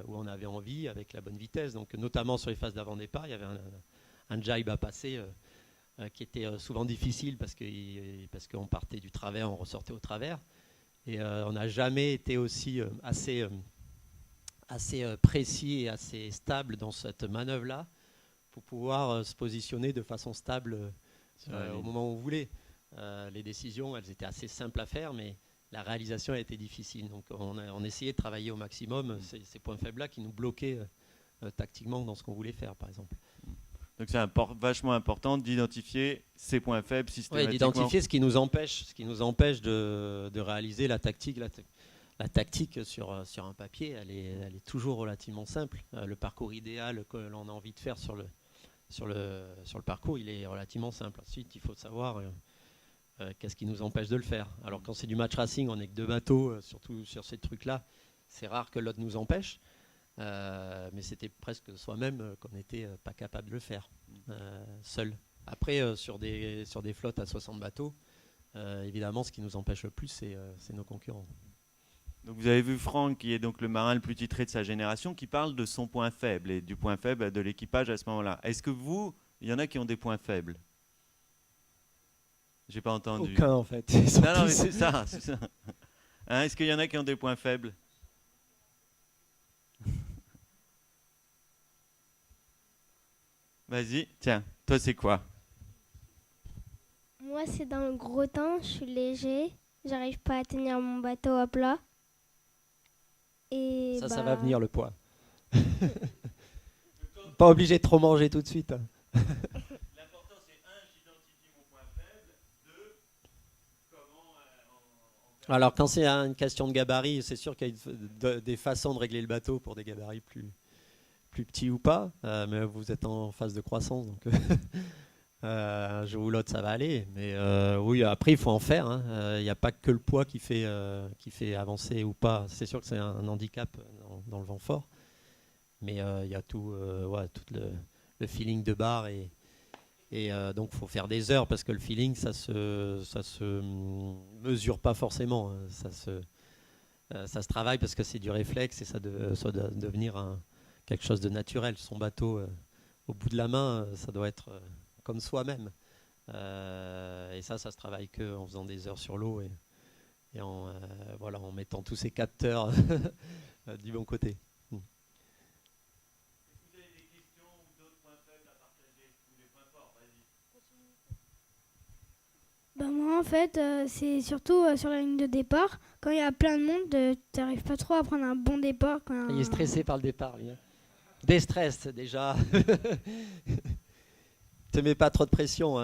où on avait envie avec la bonne vitesse. Donc, notamment sur les phases d'avant-départ, il y avait un jibe à passer qui était souvent difficile parce qu'on partait du travers, on ressortait au travers. Et on n'a jamais été aussi assez précis et assez stable dans cette manœuvre-là pour pouvoir se positionner de façon stable au moment où on voulait. Les décisions, elles étaient assez simples à faire, mais la réalisation a été difficile. Donc on essayait de travailler au maximum ces points faibles-là qui nous bloquaient tactiquement dans ce qu'on voulait faire, par exemple.
Donc c'est vachement important d'identifier ces points faibles systématiquement.
Oui, d'identifier ce qui nous empêche de réaliser la tactique. La tactique sur un papier, elle est toujours relativement simple. Le parcours idéal que l'on a envie de faire sur le parcours, il est relativement simple. Ensuite, il faut savoir qu'est-ce qui nous empêche de le faire. Alors quand c'est du match racing, on n'est que deux bateaux, surtout sur ces trucs-là. C'est rare que l'autre nous empêche. Mais c'était presque soi-même qu'on n'était pas capable de le faire seul. Après, sur des flottes à 60 bateaux, évidemment, ce qui nous empêche le plus, c'est nos concurrents.
Donc vous avez vu Franck, qui est donc le marin le plus titré de sa génération, qui parle de son point faible et du point faible de l'équipage à ce moment-là. Est-ce que il y en a qui ont des points faibles? J'ai pas entendu.
Aucun, en fait.
Non, mais c'est ça. C'est ça. Hein, est-ce qu'il y en a qui ont des points faibles? Vas-y, tiens, toi c'est quoi?
Moi, c'est dans le gros temps, je suis léger, j'arrive pas à tenir mon bateau à plat. Et
ça va venir le poids. Pas obligé de trop manger tout de suite.
L'important c'est j'identifie mon point faible, comment...
Alors quand c'est une question de gabarit, c'est sûr qu'il y a des façons de régler le bateau pour des gabarits plus petits ou pas, mais vous êtes en phase de croissance, donc un jour ou l'autre ça va aller. Mais oui, après il faut en faire. Il n'y a pas que le poids qui fait avancer ou pas. C'est sûr que c'est un handicap dans le vent fort, mais il y a tout le feeling de barre et donc il faut faire des heures parce que le feeling ça se mesure pas forcément. Ça se travaille parce que c'est du réflexe et ça doit devenir quelque chose de naturel. Son bateau au bout de la main, ça doit être comme soi-même. Et ça se travaille qu'en faisant des heures sur l'eau et en mettant tous ces capteurs du bon côté.
Vous avez des questions ou d'autres points faibles à partager ou des points forts? Vas-y.
Bah moi, en fait, c'est surtout sur la ligne de départ. Quand il y a plein de monde, tu n'arrives pas trop à prendre un bon départ.
Il est stressé par le départ, lui. Des stress, déjà. Te mets pas trop de pression.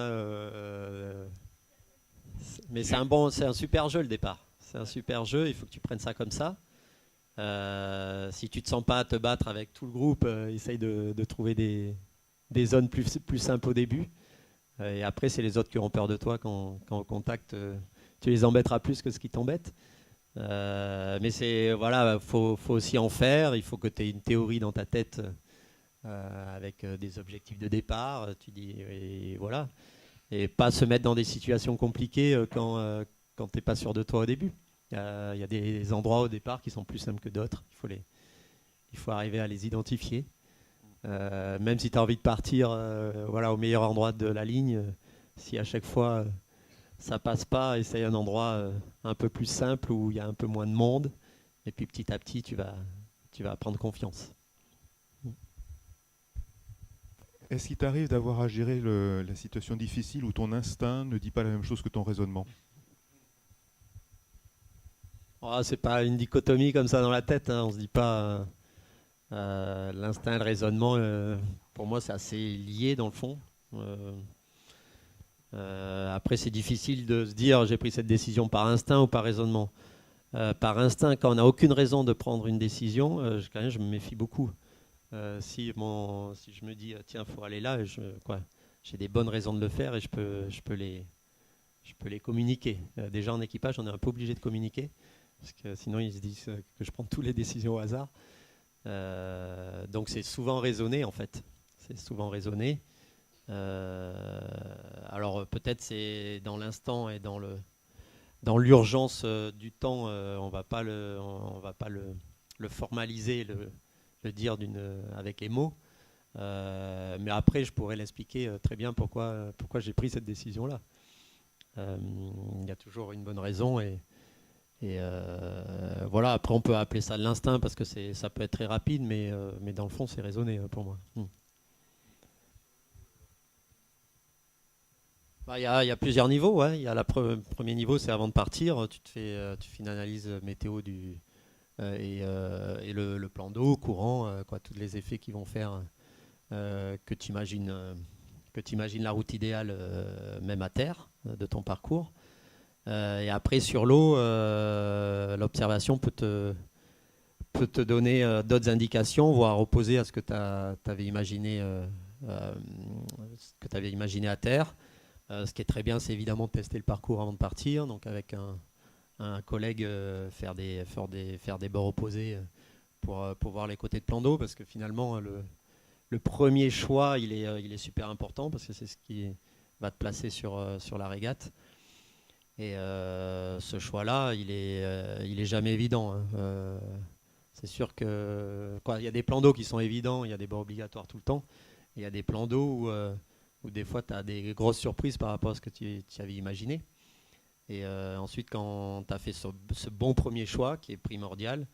Mais c'est un super jeu, le départ. C'est un super jeu, il faut que tu prennes ça comme ça. Si tu te sens pas à te battre avec tout le groupe, essaye de trouver des zones plus simples au début. Et après, c'est les autres qui auront peur de toi quand au contact, tu les embêteras plus que ce qui t'embête. Mais faut aussi en faire. Il faut que tu aies une théorie dans ta tête avec des objectifs de départ. Tu dis et voilà, et pas se mettre dans des situations compliquées quand t'es pas sûr de toi au début. Il y a des endroits au départ qui sont plus simples que d'autres. Il faut arriver à les identifier. Même si tu as envie de partir au meilleur endroit de la ligne, si à chaque fois ça passe pas, essaye un endroit un peu plus simple où il y a un peu moins de monde, et puis petit à petit tu vas prendre confiance.
Est-ce qu'il t'arrive d'avoir à gérer la situation difficile où ton instinct ne dit pas la même chose que ton raisonnement?
C'est pas une dichotomie comme ça dans la tête, on se dit pas l'instinct et le raisonnement, pour moi c'est assez lié dans le fond. Après c'est difficile de se dire j'ai pris cette décision par instinct ou par raisonnement. Par instinct, quand on n'a aucune raison de prendre une décision, quand même, je me méfie beaucoup. Si je me dis tiens faut aller là, j'ai des bonnes raisons de le faire et je peux les communiquer. Déjà en équipage on est un peu obligé de communiquer parce que sinon ils se disent que je prends toutes les décisions au hasard. Donc c'est souvent raisonné en fait. C'est souvent raisonné. Alors peut-être c'est dans l'instant et dans l'urgence du temps, on va pas le formaliser, le dire avec les mots. Mais après je pourrais l'expliquer très bien pourquoi j'ai pris cette décision-là. Il y a toujours une bonne raison et voilà, après on peut appeler ça de l'instinct parce que ça peut être très rapide, mais dans le fond c'est raisonné pour moi. Il y a plusieurs niveaux. Il y a le premier niveau, c'est avant de partir, tu fais une analyse météo et le plan d'eau, courant, tous les effets qui vont faire que tu imagines la route idéale même à terre de ton parcours. Et après sur l'eau, l'observation peut te donner d'autres indications, voire opposées à ce que tu avais imaginé à terre. Ce qui est très bien, c'est évidemment de tester le parcours avant de partir, donc avec un collègue faire des bords opposés pour voir les côtés de plan d'eau, parce que finalement le premier choix il est super important parce que c'est ce qui va te placer sur la régate. Et ce choix-là, il est jamais évident. C'est sûr que il y a des plans d'eau qui sont évidents, il y a des bords obligatoires tout le temps. Il y a des plans d'eau où des fois tu as des grosses surprises par rapport à ce que tu avais imaginé. Et ensuite, quand tu as fait ce bon premier choix qui est primordial,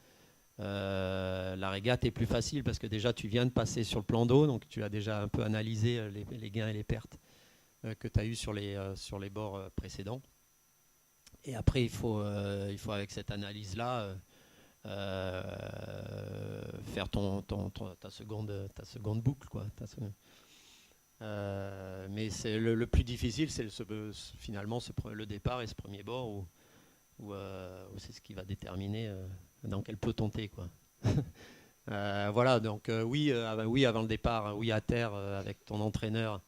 la régate est plus facile parce que déjà tu viens de passer sur le plan d'eau, donc tu as déjà un peu analysé les gains et les pertes que tu as eu sur les bords précédents. Et après, il faut avec cette analyse-là faire ta seconde boucle, quoi. Mais c'est le plus difficile, c'est finalement le départ et ce premier bord où c'est ce qui va déterminer dans quel peloton t'es, quoi. Voilà, donc oui avant le départ, oui à terre avec ton entraîneur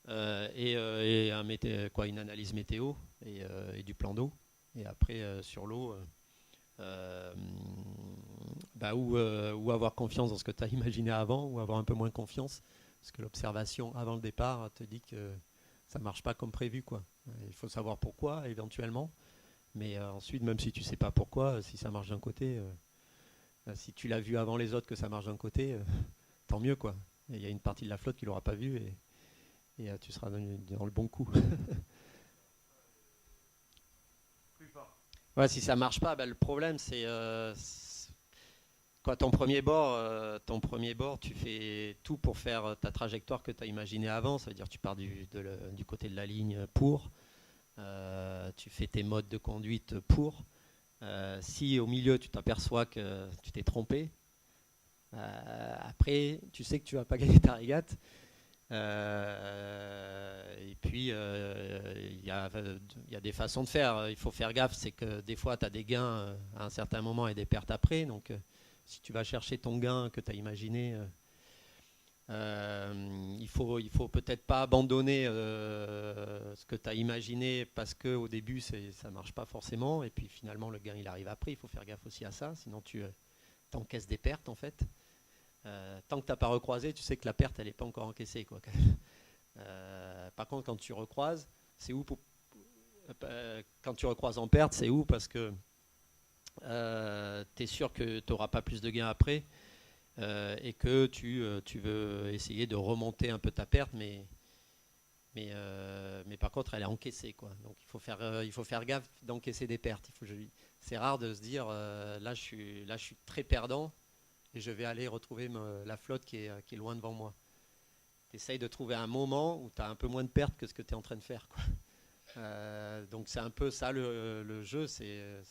et une analyse météo et du plan d'eau. Et après sur l'eau, ou avoir confiance dans ce que tu as imaginé avant, ou avoir un peu moins confiance, parce que l'observation avant le départ te dit que ça ne marche pas comme prévu, quoi. Il faut savoir pourquoi éventuellement, mais ensuite, même si tu ne sais pas pourquoi, si ça marche d'un côté, si tu l'as vu avant les autres que ça marche d'un côté, tant mieux, quoi. Il y a une partie de la flotte qui ne l'aura pas vu et tu seras dans le bon coup. Ouais, si ça marche pas, le problème c'est quoi, ton premier bord, tu fais tout pour faire ta trajectoire que tu as imaginée avant. Ça veut dire que tu pars du côté de la ligne pour, tu fais tes modes de conduite pour. Si au milieu tu t'aperçois que tu t'es trompé, après tu sais que tu vas pas gagner ta régate. Et puis il y a des façons de faire. Il faut faire gaffe, c'est que des fois tu as des gains à un certain moment et des pertes après. Donc si tu vas chercher ton gain que tu as imaginé, il faut peut-être pas abandonner ce que tu as imaginé parce qu'au début ça marche pas forcément et puis finalement le gain il arrive après. Il faut faire gaffe aussi à ça, sinon tu t'encaisses des pertes en fait. Tant que tu n'as pas recroisé, tu sais que la perte elle n'est pas encore encaissée, quoi. Par contre quand tu recroises, c'est où quand tu recroises en perte, c'est où parce que tu es sûr que tu n'auras pas plus de gains après et que tu veux essayer de remonter un peu ta perte, mais par contre elle est encaissée, quoi. Donc il faut faire gaffe d'encaisser des pertes. C'est rare de se dire là je suis très perdant et je vais aller retrouver la flotte qui est loin devant moi. Tu essayes de trouver un moment où tu as un peu moins de pertes que ce que tu es en train de faire, quoi. Donc c'est un peu ça le jeu, c'est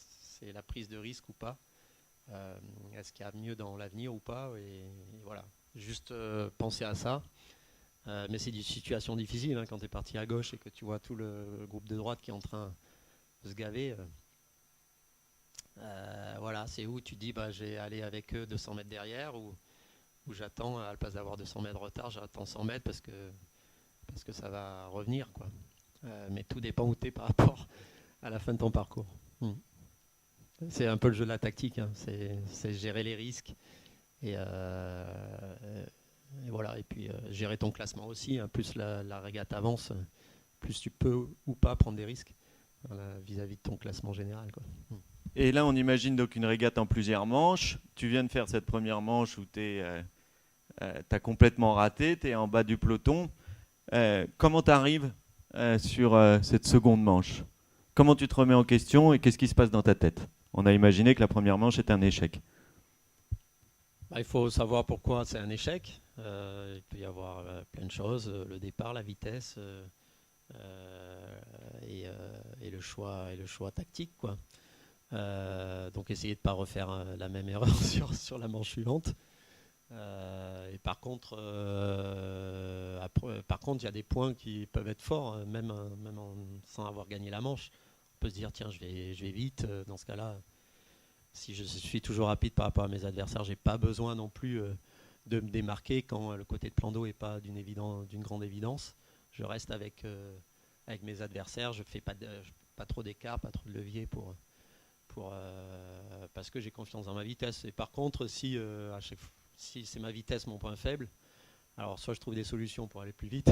la prise de risque ou pas. Est-ce qu'il y a mieux dans l'avenir ou pas, et voilà, juste penser à ça. Mais c'est des situations difficiles, hein, quand tu es parti à gauche et que tu vois tout le groupe de droite qui est en train de se gaver. Voilà, c'est où tu dis je vais aller avec eux 200 mètres derrière ou j'attends, à la place d'avoir 200 mètres de retard, j'attends 100 mètres parce que ça va revenir, quoi. Mais tout dépend où tu es par rapport à la fin de ton parcours. C'est un peu le jeu de la tactique, hein. C'est gérer les risques et voilà, et puis gérer ton classement aussi, hein. Plus la régate avance, plus tu peux ou pas prendre des risques vis-à-vis de ton classement général, quoi.
Et là, on imagine donc une régate en plusieurs manches. Tu viens de faire cette première manche où tu as complètement raté, tu es en bas du peloton. Comment tu arrives sur cette seconde manche? Comment tu te remets en question et qu'est-ce qui se passe dans ta tête? On a imaginé que la première manche était un échec.
Il faut savoir pourquoi c'est un échec. Il peut y avoir plein de choses, le départ, la vitesse et le choix tactique, quoi. Donc essayer de ne pas refaire la même erreur sur la manche suivante. Et par contre, il y a des points qui peuvent être forts, même sans avoir gagné la manche. On peut se dire tiens, je vais vite. Dans ce cas-là, si je suis toujours rapide par rapport à mes adversaires, j'ai pas besoin non plus de me démarquer quand le côté de plan d'eau n'est pas d'une grande évidence. Je reste avec mes adversaires. Je fais pas trop d'écart, pas trop de levier parce que j'ai confiance dans ma vitesse. Et par contre, si c'est ma vitesse mon point faible, alors soit je trouve des solutions pour aller plus vite,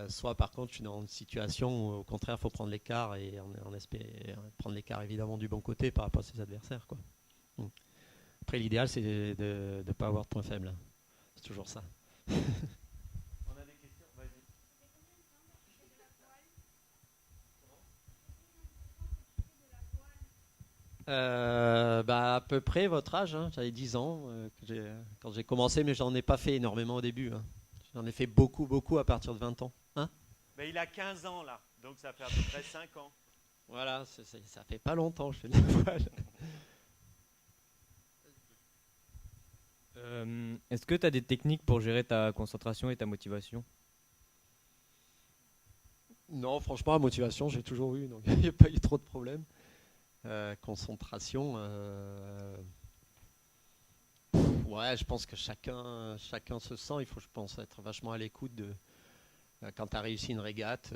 soit par contre je suis dans une situation où au contraire il faut prendre l'écart et prendre l'écart évidemment du bon côté par rapport à ses adversaires, quoi. Après l'idéal c'est de ne pas avoir de point faible, c'est toujours ça.
On a des questions, vas-y.
À peu près votre âge, hein. J'avais 10 ans quand j'ai commencé, mais j'en ai pas fait énormément au début. Hein. J'en ai fait beaucoup à partir de 20 ans. Hein,
Ben, il a 15 ans là, donc ça fait à peu près 5 ans.
voilà, ça fait pas longtemps que je fais de la voile.
Est-ce que tu as des techniques pour gérer ta concentration et ta motivation?
Non, franchement, la motivation, j'ai toujours eu, donc il n'y a pas eu trop de problèmes. Concentration, ouais, je pense que chacun se sent. Il faut, je pense, être vachement à l'écoute de quand tu as réussi une régate,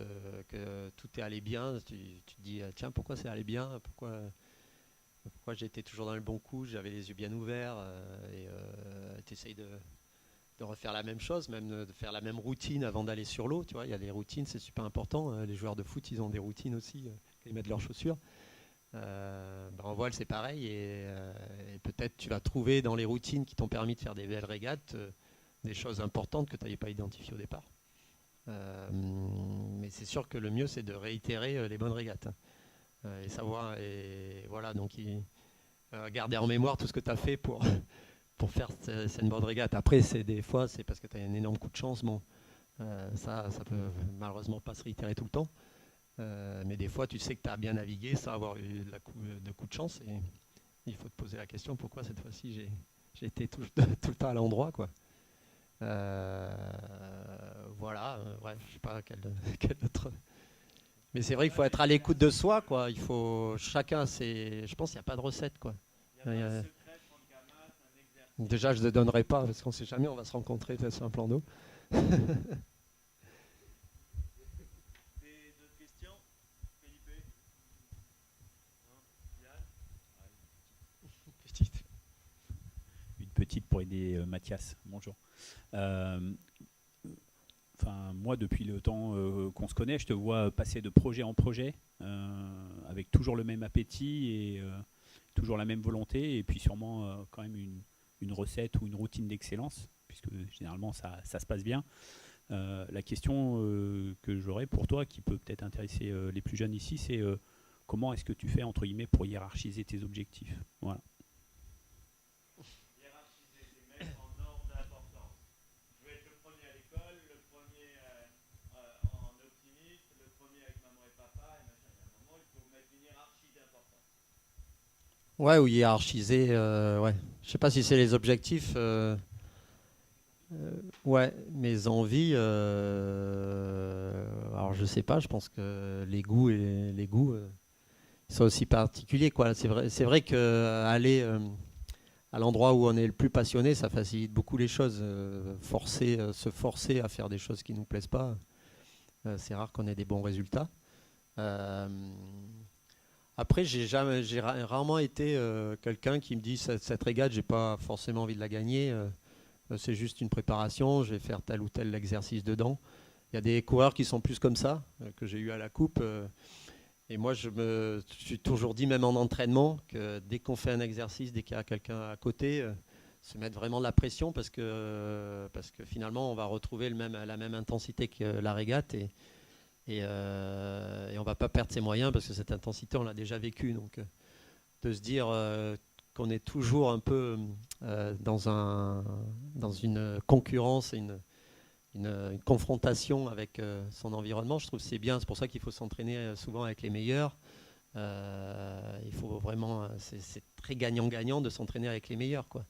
que tout est allé bien. Tu te dis, tiens, pourquoi c'est allé bien? Pourquoi j'étais toujours dans le bon coup? J'avais les yeux bien ouverts et tu essayes de refaire la même chose, même de faire la même routine avant d'aller sur l'eau. Tu vois, il y a des routines, c'est super important. Les joueurs de foot, ils ont des routines aussi quand ils mettent leurs chaussures. En voile, c'est pareil. Et peut-être tu vas trouver dans les routines qui t'ont permis de faire des belles régates des choses importantes que tu n'avais pas identifiées au départ. Mais c'est sûr que le mieux, c'est de réitérer les bonnes régates. Et savoir, et voilà, donc garder en mémoire tout ce que tu as fait pour faire cette bonne régate. Après, des fois, c'est parce que tu as un énorme coup de chance. Bon, ça peut malheureusement pas se réitérer tout le temps. Mais des fois, tu sais que tu as bien navigué sans avoir eu de coup de chance. Et il faut te poser la question, pourquoi cette fois-ci j'ai été tout le temps à l'endroit, quoi. Voilà, ouais, je sais pas quel autre... Mais c'est vrai qu'il faut être à l'écoute de soi, quoi. Il faut chacun, je pense qu'il n'y a pas de recette, quoi. Déjà, je ne donnerai pas parce qu'on ne sait jamais, on va se rencontrer peut-être sur un plan d'eau.
D'autres questions, Felipe? Non, Yann?
Petite. Une petite pour aider Mathias. Bonjour. Moi, depuis le temps qu'on se connaît, je te vois passer de projet en projet, avec toujours le même appétit et toujours la même volonté, et puis sûrement quand même une recette ou une routine d'excellence, puisque généralement ça se passe bien. La question que j'aurais pour toi, qui peut peut-être intéresser les plus jeunes ici, c'est comment est-ce que tu fais, entre guillemets, pour hiérarchiser tes objectifs? Voilà.
Ouais, ou hiérarchiser, ouais. Je sais pas si c'est les objectifs. Ouais, mes envies. Alors je sais pas. Je pense que les goûts sont aussi particuliers, quoi. C'est vrai que aller à l'endroit où on est le plus passionné, ça facilite beaucoup les choses. Se forcer à faire des choses qui nous plaisent pas, c'est rare qu'on ait des bons résultats. Après, j'ai rarement été quelqu'un qui me dit cette régate, j'ai pas forcément envie de la gagner. C'est juste une préparation, je vais faire tel ou tel exercice dedans. Il y a des coureurs qui sont plus comme ça, que j'ai eu à la coupe. Et moi, je me suis toujours dit, même en entraînement, que dès qu'on fait un exercice, dès qu'il y a quelqu'un à côté, se mettre vraiment de la pression parce que finalement, on va retrouver la même intensité que la régate. Et on ne va pas perdre ses moyens parce que cette intensité, on l'a déjà vécue. Donc, de se dire qu'on est toujours un peu dans une concurrence et une confrontation avec son environnement, je trouve que c'est bien. C'est pour ça qu'il faut s'entraîner souvent avec les meilleurs. Il faut vraiment, c'est très gagnant-gagnant de s'entraîner avec les meilleurs, quoi.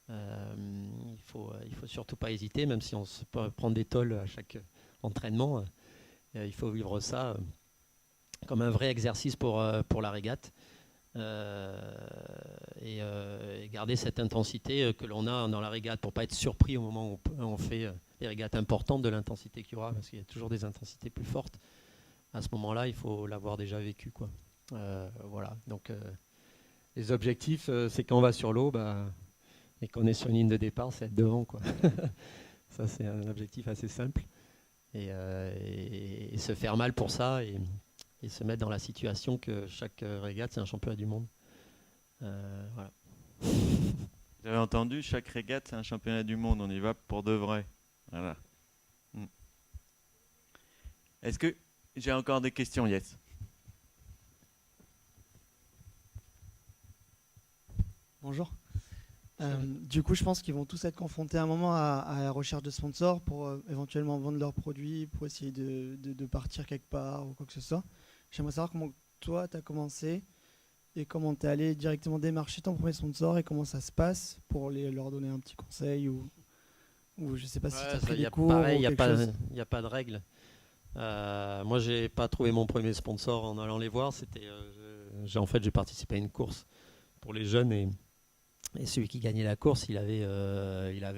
Il faut surtout pas hésiter, même si on se prend des tôles à chaque entraînement. Il faut vivre ça comme un vrai exercice pour la régate et garder cette intensité que l'on a dans la régate pour ne pas être surpris au moment où on fait des régates importantes de l'intensité qu'il y aura, parce qu'il y a toujours des intensités plus fortes. À ce moment-là, il faut l'avoir déjà vécu, quoi. Voilà. Donc, les objectifs, c'est quand on va sur l'eau et qu'on est sur une ligne de départ, c'est être devant, quoi. Ça, c'est un objectif assez simple. Et se faire mal pour ça et se mettre dans la situation que chaque régate, c'est un championnat du monde. Voilà.
Vous avez entendu, chaque régate, c'est un championnat du monde. On y va pour de vrai. Voilà. Est-ce que j'ai encore des questions, Yes?
bonjour. Du coup, je pense qu'ils vont tous être confrontés à un moment à la recherche de sponsors pour éventuellement vendre leurs produits, pour essayer de partir quelque part ou quoi que ce soit. J'aimerais savoir comment toi, tu as commencé et comment tu es allé directement démarcher ton premier sponsor et comment ça se passe pour leur donner un petit conseil ou je sais pas si tu as pris des cours
pareil,
ou quelque chose.
Il n'y a pas de règle. Moi, j'ai pas trouvé mon premier sponsor en allant les voir. J'ai participé à une course pour les jeunes et celui qui gagnait la course, il avait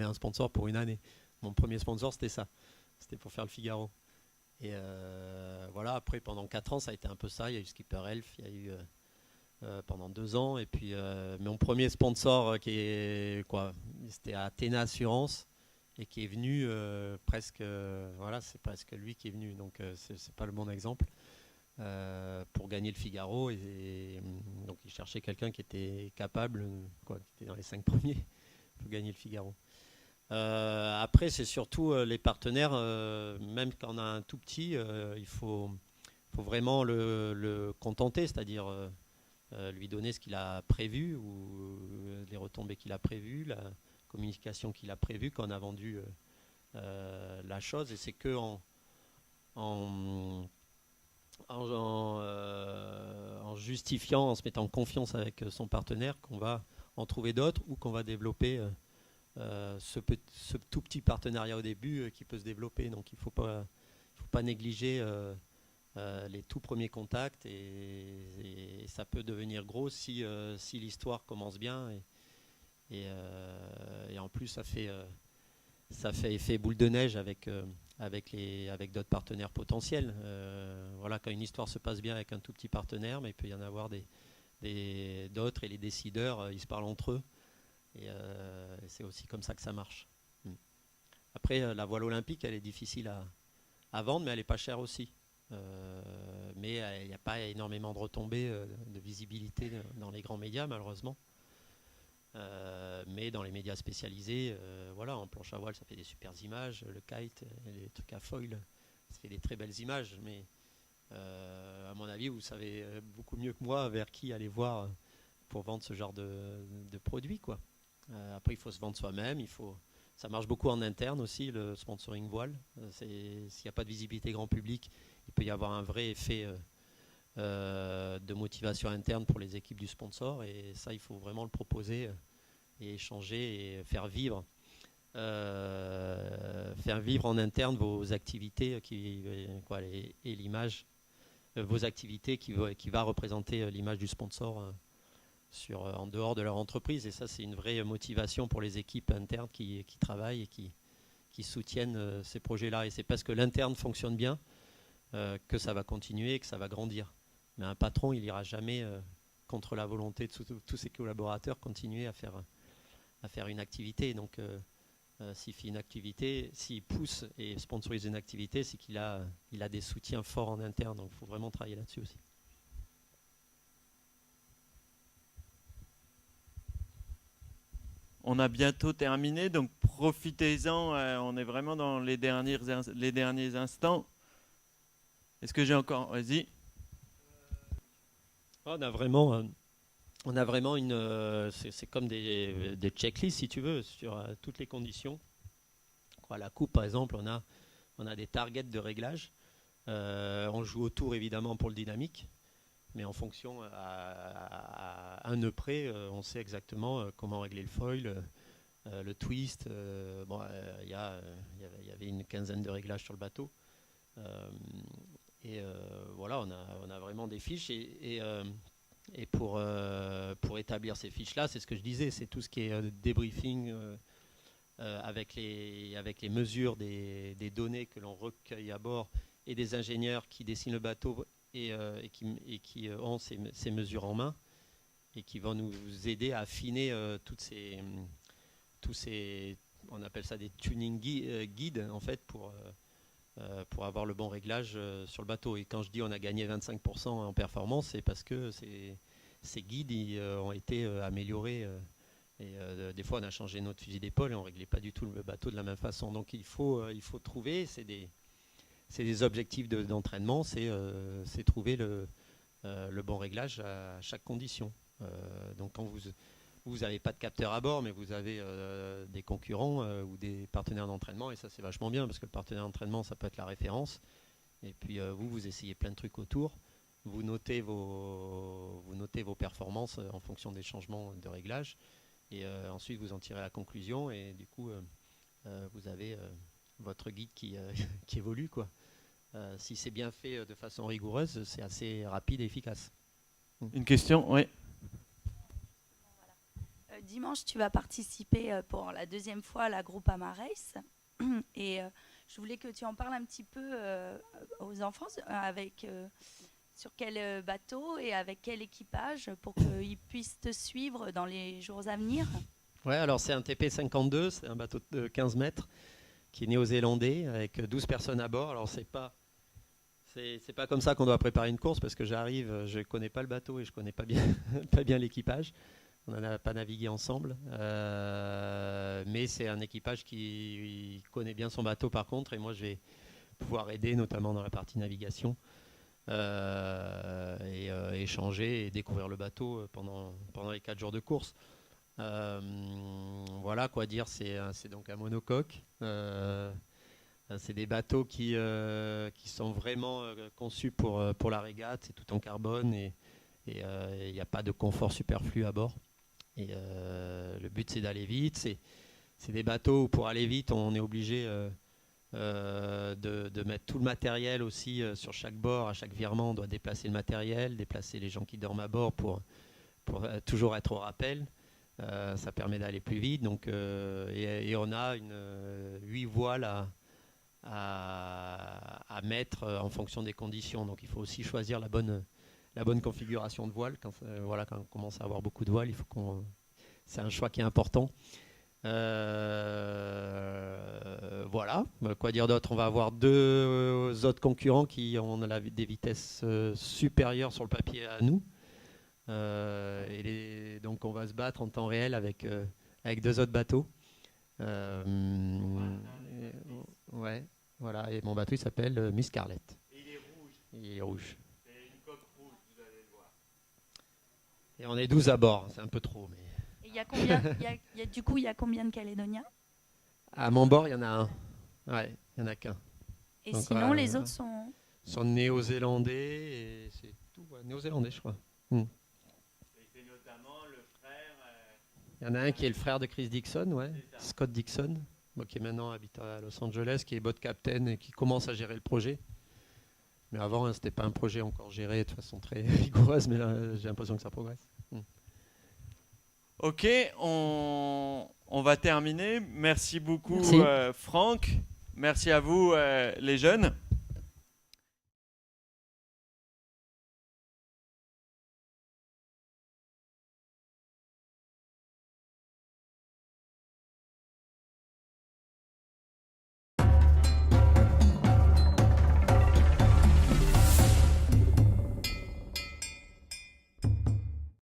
un sponsor pour une année. Mon premier sponsor, c'était ça. C'était pour faire le Figaro. Et voilà, après, pendant 4 ans, ça a été un peu ça. Il y a eu Skipper Elf, il y a eu pendant 2 ans. Et puis, mon premier sponsor, c'était Athéna Assurance et qui est venu presque. Voilà, c'est presque lui qui est venu. Donc, c'est pas le bon exemple. Pour gagner le Figaro donc il cherchait quelqu'un qui était capable, qui était dans les 5 premiers pour gagner le Figaro. Après c'est surtout les partenaires, même quand on a un tout petit, il faut vraiment le contenter, c'est-à-dire lui donner ce qu'il a prévu ou les retombées qu'il a prévues, la communication qu'il a prévue quand on a vendu la chose, et c'est que en justifiant, en se mettant en confiance avec son partenaire, qu'on va en trouver d'autres ou qu'on va développer ce tout petit partenariat au début qui peut se développer. Donc il ne faut pas négliger les tout premiers contacts et ça peut devenir gros si l'histoire commence bien et en plus ça fait effet boule de neige avec d'autres partenaires potentiels. Voilà, quand une histoire se passe bien avec un tout petit partenaire, mais il peut y en avoir d'autres et les décideurs, ils se parlent entre eux. Et c'est aussi comme ça que ça marche. Après, la voile olympique, elle est difficile à vendre, mais elle n'est pas chère aussi. Mais il n'y a pas énormément de retombées, de visibilité dans les grands médias, malheureusement. Mais dans les médias spécialisés, voilà, en planche à voile, ça fait des super images. Le kite, les trucs à foil, ça fait des très belles images. Mais à mon avis, vous savez beaucoup mieux que moi vers qui aller voir pour vendre ce genre de produits, quoi. Après, il faut se vendre soi-même. Ça marche beaucoup en interne aussi, le sponsoring voile. S'il n'y a pas de visibilité grand public, il peut y avoir un vrai effet de motivation interne pour les équipes du sponsor, et ça il faut vraiment le proposer et échanger et faire vivre en interne vos activités et l'image, vos activités qui va représenter l'image du sponsor en dehors de leur entreprise, et ça c'est une vraie motivation pour les équipes internes qui travaillent et qui soutiennent ces projets-là, et c'est parce que l'interne fonctionne bien que ça va continuer et que ça va grandir. Mais un patron, il n'ira jamais contre la volonté de tous ses collaborateurs continuer à faire une activité. Donc, s'il fait une activité, s'il pousse et sponsorise une activité, c'est qu'il a des soutiens forts en interne. Donc, il faut vraiment travailler là-dessus aussi.
On a bientôt terminé, donc profitez-en. On est vraiment dans les derniers instants. Est-ce que j'ai encore... Vas-y.
On a vraiment c'est comme des checklists, si tu veux, sur toutes les conditions. À la coupe, par exemple, on a des targets de réglage. On joue au tour, évidemment, pour le dynamique, mais en fonction, à un nœud près, on sait exactement comment régler le foil, le twist. Il y avait une quinzaine de réglages sur le bateau. Voilà, on a vraiment des fiches et pour établir ces fiches-là, c'est ce que je disais, c'est tout ce qui est débriefing avec les mesures des données que l'on recueille à bord et des ingénieurs qui dessinent le bateau et qui ont ces mesures en main et qui vont nous aider à affiner tous ces, on appelle ça des tuning guides en fait pour avoir le bon réglage sur le bateau. Et quand je dis on a gagné 25% en performance, c'est parce que ces guides ont été améliorés. Des fois, on a changé notre fusil d'épaule et on ne réglait pas du tout le bateau de la même façon. Donc il faut trouver, c'est des objectifs d'entraînement, c'est trouver le bon réglage à chaque condition. Donc vous n'avez pas de capteur à bord, mais vous avez des concurrents ou des partenaires d'entraînement, et ça c'est vachement bien parce que le partenaire d'entraînement ça peut être la référence. Et puis vous essayez plein de trucs autour, vous notez vos performances en fonction des changements de réglage, et ensuite vous en tirez la conclusion, et du coup vous avez votre guide qui évolue, quoi. Si c'est bien fait de façon rigoureuse, c'est assez rapide et efficace.
Une question, oui.
Dimanche, tu vas participer pour la deuxième fois à la Groupama Race. Et je voulais que tu en parles un petit peu aux enfants sur quel bateau et avec quel équipage pour qu'ils puissent te suivre dans les jours à venir.
Ouais, alors c'est un TP52, c'est un bateau de 15 mètres qui est néo-zélandais avec 12 personnes à bord. Alors c'est pas comme ça qu'on doit préparer une course parce que j'arrive, je connais pas le bateau et je connais pas bien l'équipage. On n'en a pas navigué ensemble, mais c'est un équipage qui connaît bien son bateau par contre, et moi je vais pouvoir aider notamment dans la partie navigation et échanger et découvrir le bateau pendant les 4 jours de course. Voilà quoi dire, c'est donc un monocoque. C'est des bateaux qui sont vraiment conçus pour la régate, c'est tout en carbone et il n'y a pas de confort superflu à bord. Et le but c'est d'aller vite, c'est des bateaux où pour aller vite on est obligé de mettre tout le matériel aussi sur chaque bord. À chaque virement on doit déplacer le matériel, déplacer les gens qui dorment à bord pour toujours être au rappel. Ça permet d'aller plus vite, donc, et on a 8 voiles à mettre en fonction des conditions, donc il faut aussi choisir la bonne configuration de voile. Quand on commence à avoir beaucoup de voiles, c'est un choix qui est important. Voilà, quoi dire d'autre? On va avoir 2 autres concurrents qui ont des vitesses supérieures sur le papier à nous. Donc on va se battre en temps réel avec 2 autres bateaux. Ouais, voilà, et mon bateau il s'appelle Miss Scarlett.
Et il est rouge.
Il est rouge.
C'est une coque rouge, vous allez le voir.
Et on est 12 à bord, c'est un peu trop. Mais...
Et du coup, il y a combien de Calédoniens?
À mon bord, il y en a un. Ouais, il n'y en a qu'un.
Et
donc,
sinon, les autres sont
néo-zélandais, et c'est tout. Ouais, néo-zélandais, je crois.
Et c'est notamment le frère...
Il y en a un qui est le frère de Chris Dixon, ouais, Scott Dixon, qui maintenant habite à Los Angeles, qui est boat captain et qui commence à gérer le projet. Mais avant, c'était pas un projet encore géré de façon très rigoureuse, mais là, j'ai l'impression que ça progresse.
Ok, on va terminer. Merci beaucoup,
Merci.
Franck. Merci à vous, les jeunes.